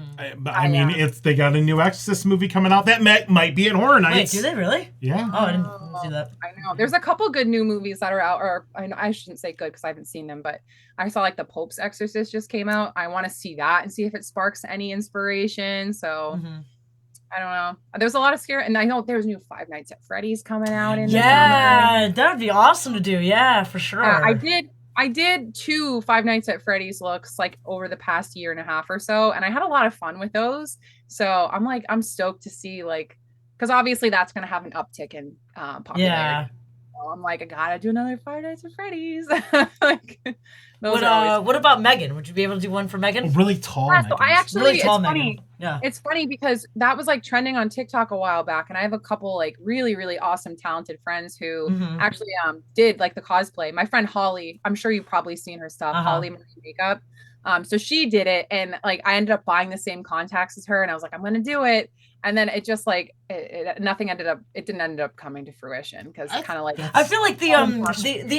I mean, it's they got a new Exorcist movie coming out that might be at Horror Wait, Nights. do they really? Yeah. Oh, I didn't see that. I know there's a couple good new movies that are out, or I shouldn't say good because I haven't seen them, but I saw like the Pope's Exorcist just came out. I want to see that and see if it sparks any inspiration. So I don't know. There's a lot of scary, and I know there's new Five Nights at Freddy's coming out in the summer. Yeah, that would be awesome to do. Yeah, for sure. I did 2 Five Nights at Freddy's looks like over the past year and a half or so, and I had a lot of fun with those. So I'm stoked to see like, because obviously that's gonna have an uptick in popularity. Yeah. So I'm like, I gotta do another Five Nights at Freddy's. Like, those What are always what about Megan? Would you be able to do one for Megan? Really tall. yeah, so I Megans. actually Really tall it's Megan. funny. Yeah. It's funny because that was like trending on TikTok a while back, and I have a couple like really, really awesome, talented friends who actually did like the cosplay. My friend Holly, I'm sure you've probably seen her stuff. Holly Marie Makeup. So she did it, and like I ended up buying the same contacts as her, and I was like, I'm gonna do it. And then it just like it didn't end up coming to fruition because kind of like I feel like the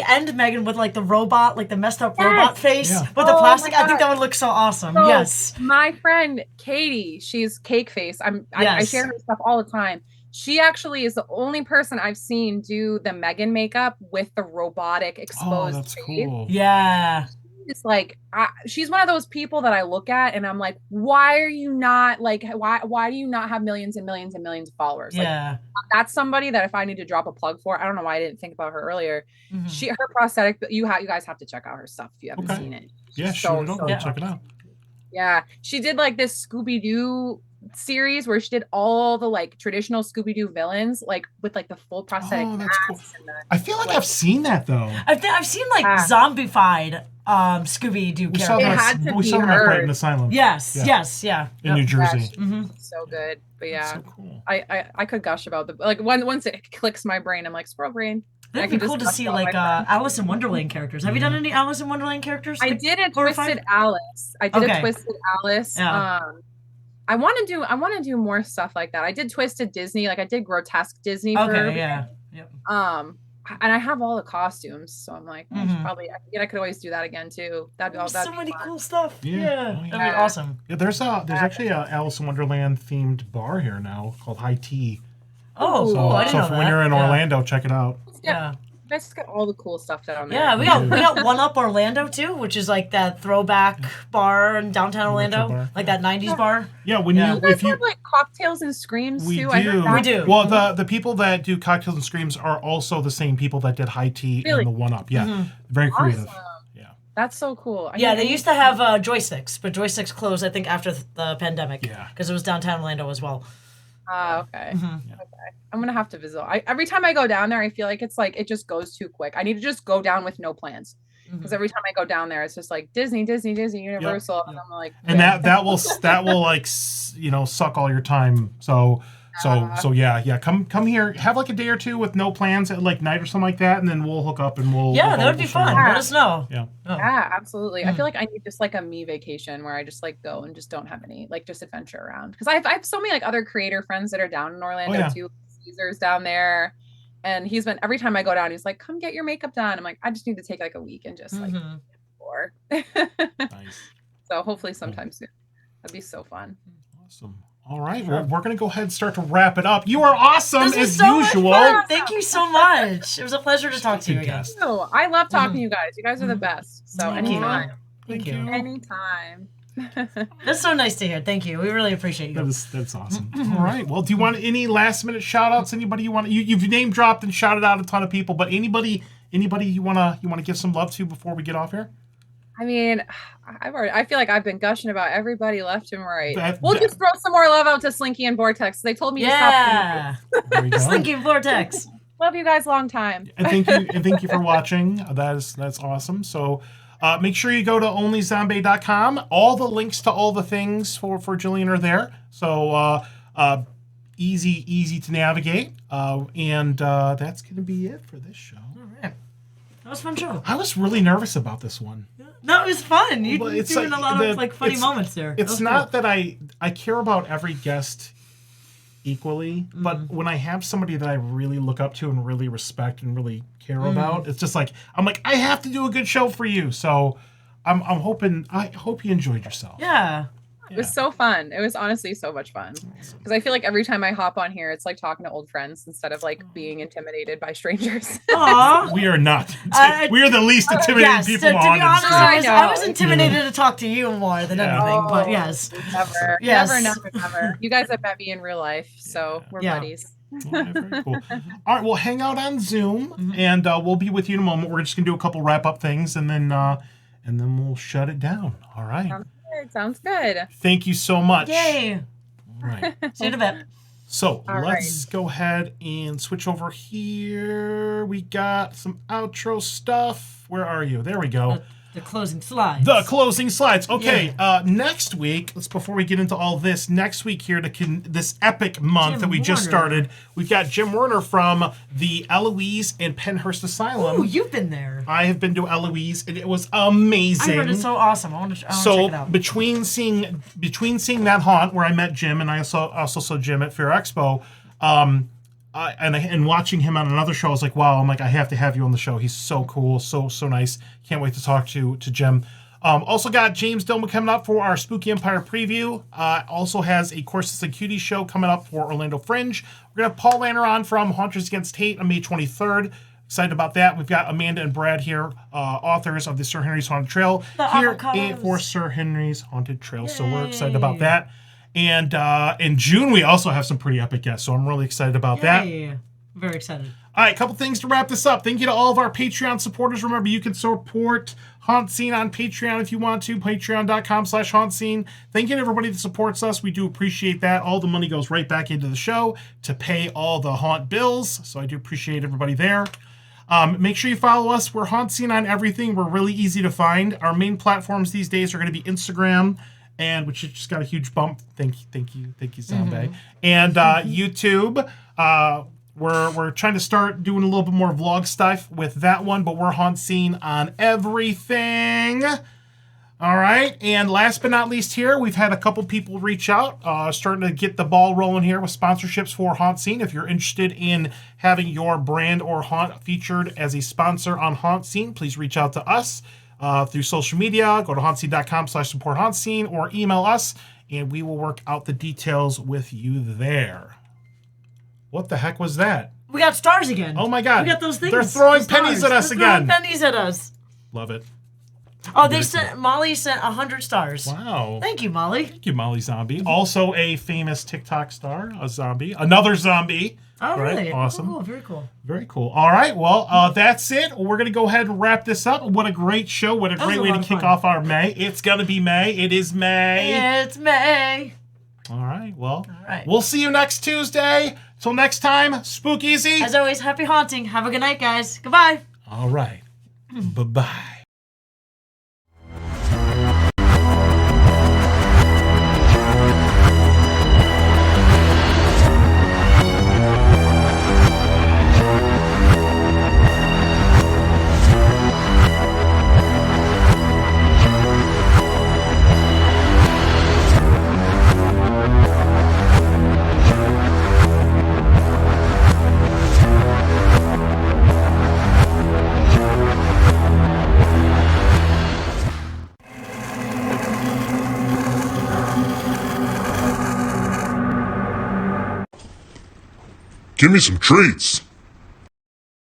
end Megan with like the robot, like the messed up robot face Yeah. with the Oh plastic. my I think God. that would look so awesome. So, Yes. my friend Katie, she's Cake Face. I Yes. share her stuff all the time. She actually is the only person I've seen do the Megan makeup with the robotic Oh, exposed that's face. cool. Yeah. It's like she's one of those people that I look at and I'm like, why are you not like why do you not have millions and millions and millions of followers? Like, Yeah. that's somebody that if I need to drop a plug for, I don't know why I didn't think about her earlier. Her prosthetic, but you guys have to check out her stuff if you haven't seen it. Yeah, She's shoot it over. yeah. Check it out. Yeah, she did like this Scooby-Doo series where she did all the like traditional Scooby-Doo villains, like with like the full prosthetic Oh, that's cool. masks. I feel like I've seen that though. I've seen like zombified Scooby Doo We saw characters. It had that. to We be saw that at her. Brighton Asylum. Yes. Yeah. Yes. Yeah. In New Jersey. So good, but yeah, So cool. I could gush about the like once it clicks my brain, I'm like squirrel brain. That'd be cool to see like Alice in Wonderland characters. Have you done any Alice in Wonderland characters? I Like, did a horrified? Twisted Alice. I did Okay. a Twisted Alice. Yeah. I want to do more stuff like that. I did Twisted Disney, like I did Grotesque Disney. Okay. Yeah. Yep. And I have all the costumes, so I'm like, I should probably. I could always do that again too. That'd be So be many fun. cool stuff. Yeah. Yeah. Oh, That'd be yeah. awesome. Yeah, there's actually a Alice in Wonderland themed bar here now called High Tea. Oh, Ooh. cool. I So didn't if know when that. you're in Yeah. Orlando, check it out. Yeah. guys got all the cool stuff down there. Yeah, we got One Up Orlando too, which is like that throwback bar in downtown Orlando, bar. like that '90s bar. Yeah, when Yeah. you You if guys you have like cocktails and screams we too. I heard do. that. We do. Well, the people that do Cocktails and Screams are also the same people that did High Tea Really? and the One Up. Yeah, very creative. Awesome. Yeah. That's so cool. Yeah, they used to have joysticks, but joysticks closed, I think, after the pandemic. Yeah. Because it was downtown Orlando as well. Okay. Okay. I'm gonna have to visit. Every time I go down there, I feel like it's like it just goes too quick. I need to just go down with no plans. Because every time I go down there, it's just like Disney, Universal, and I'm like, And that will like suck all your time. So yeah. Come here, have like a day or two with no plans at like night or something like that, and then we'll hook up and we'll. Yeah, that would be fun. Let us know. Yeah. Oh. yeah, absolutely. I feel like I need just like a me vacation where I just like go and just don't have any like just adventure around. Because I have so many like other creator friends that are down in Orlando too. Caesar's down there, and he's been every time I go down, he's like, "Come get your makeup done." I'm like, I just need to take like a week and just like explore. Nice. So hopefully sometime soon. That'd be so fun. Awesome. All right, we're going to go ahead and start to wrap it up. You are awesome This was as so usual. much fun. Thank you so much. It was a pleasure to talk to you again. Guest. No, I love talking to you guys. You guys are the best. So Thank you. anytime. Thank you. Anytime. That's so nice to hear. Thank you. We really appreciate you. That's awesome. All right. Well, do you want any last minute shout outs? Anybody you want you've name dropped and shouted out a ton of people, but anybody you wanna give some love to before we get off here? I mean, I feel like I've been gushing about everybody left and right. We'll That- just throw some more love out to Slinky and Vortex. They told me to stop. Yeah. There you go. Slinky Vortex. Love you guys long time. And thank you for watching. That's awesome. So make sure you go to onlyzombae.com. All the links to all the things for Jillian are there. So easy to navigate. And that's gonna be it for this show. All right. That was a fun show. I was really nervous about this one. No, it was fun. You Well, doing it's a like lot of like funny it's- moments there. It's not that I care about every guest equally, but when I have somebody that I really look up to and really respect and really care about, it's just like I'm like I have to do a good show for you. So I hope you enjoyed yourself. Yeah. It was so fun. It was honestly so much fun. Because I feel like every time I hop on here, it's like talking to old friends instead of like being intimidated by strangers. Aw. We are not. We are the least intimidating Yes, people to be on honest, this. I was intimidated to talk to you more than anything, but yes. Never, Yes. never. You guys have met me in real life, so we're Yeah. buddies. All right, very cool. All right, we'll hang out on Zoom, and we'll be with you in a moment. We're just gonna do a couple wrap up things, and then we'll shut it down. All right. Sounds good. Thank you so much. Yay. All right. See you in a bit. So All let's go ahead and switch over here. We got some outro stuff. Where are you? There we go. The closing slides. The closing slides. Okay, next week, before we get into all this, next week here, this epic month Jim that we just Warner. started, we've got Jim Werner from the Eloise and Penhurst Asylum. Oh, you've been there. I have been to Eloise, and it was amazing. I heard it's so awesome. I want to check So it out. between seeing that haunt where I met Jim, and I also saw Jim at Fair Expo, and watching him on another show, I was like, wow! I'm like, I have to have you on the show. He's so cool, so nice. Can't wait to talk to Jim. Also got James Dillman coming up for our Spooky Empire preview. Also has a Courses and Cuties show coming up for Orlando Fringe. We're gonna have Paul Lanner on from Haunters Against Hate on May 23rd. Excited about that. We've got Amanda and Brad here, authors of the Sir Henry's Haunted Trail, The here avocados. for Sir Henry's Haunted Trail. So we're excited about that. And in June, we also have some pretty epic guests. So I'm really excited about that. Yay. Very excited. All right, a couple things to wrap this up. Thank you to all of our Patreon supporters. Remember, you can support HauntScene on Patreon if you want to. Patreon.com/HauntScene. Thank you to everybody that supports us. We do appreciate that. All the money goes right back into the show to pay all the haunt bills. So I do appreciate everybody there. Make sure you follow us. We're HauntScene on everything. We're really easy to find. Our main platforms these days are going to be Instagram, and which just got a huge bump. Thank you, Zombae. And YouTube. We're trying to start doing a little bit more vlog stuff with that one, but we're HauntScene on everything. All right, and last but not least here, we've had a couple people reach out, starting to get the ball rolling here with sponsorships for HauntScene. If you're interested in having your brand or haunt featured as a sponsor on HauntScene, please reach out to us through social media. Go to hauntScene.com/support HauntScene or email us, and we will work out the details with you there. What the heck was that? We got stars again. Oh my God. We got those things. They're throwing the stars. pennies at us They're throwing again. pennies at us. Love it. Oh, they sent Molly sent 100 stars. Wow. Thank you, Molly. Thank you, Molly Zombie. Also a famous TikTok star, a zombie. Another zombie. Oh, Right? really? Awesome. Oh, very cool. Very cool. All right. Well, that's it. We're going to go ahead and wrap this up. What a great show. What a That was great a way lot to of kick fun. off our May. It's going to be May. It is May. It's May. All right. Well, right. we'll see you next Tuesday. Till next time, spook easy. As always, happy haunting. Have a good night, guys. Goodbye. All right. Bye-bye. Give me some treats.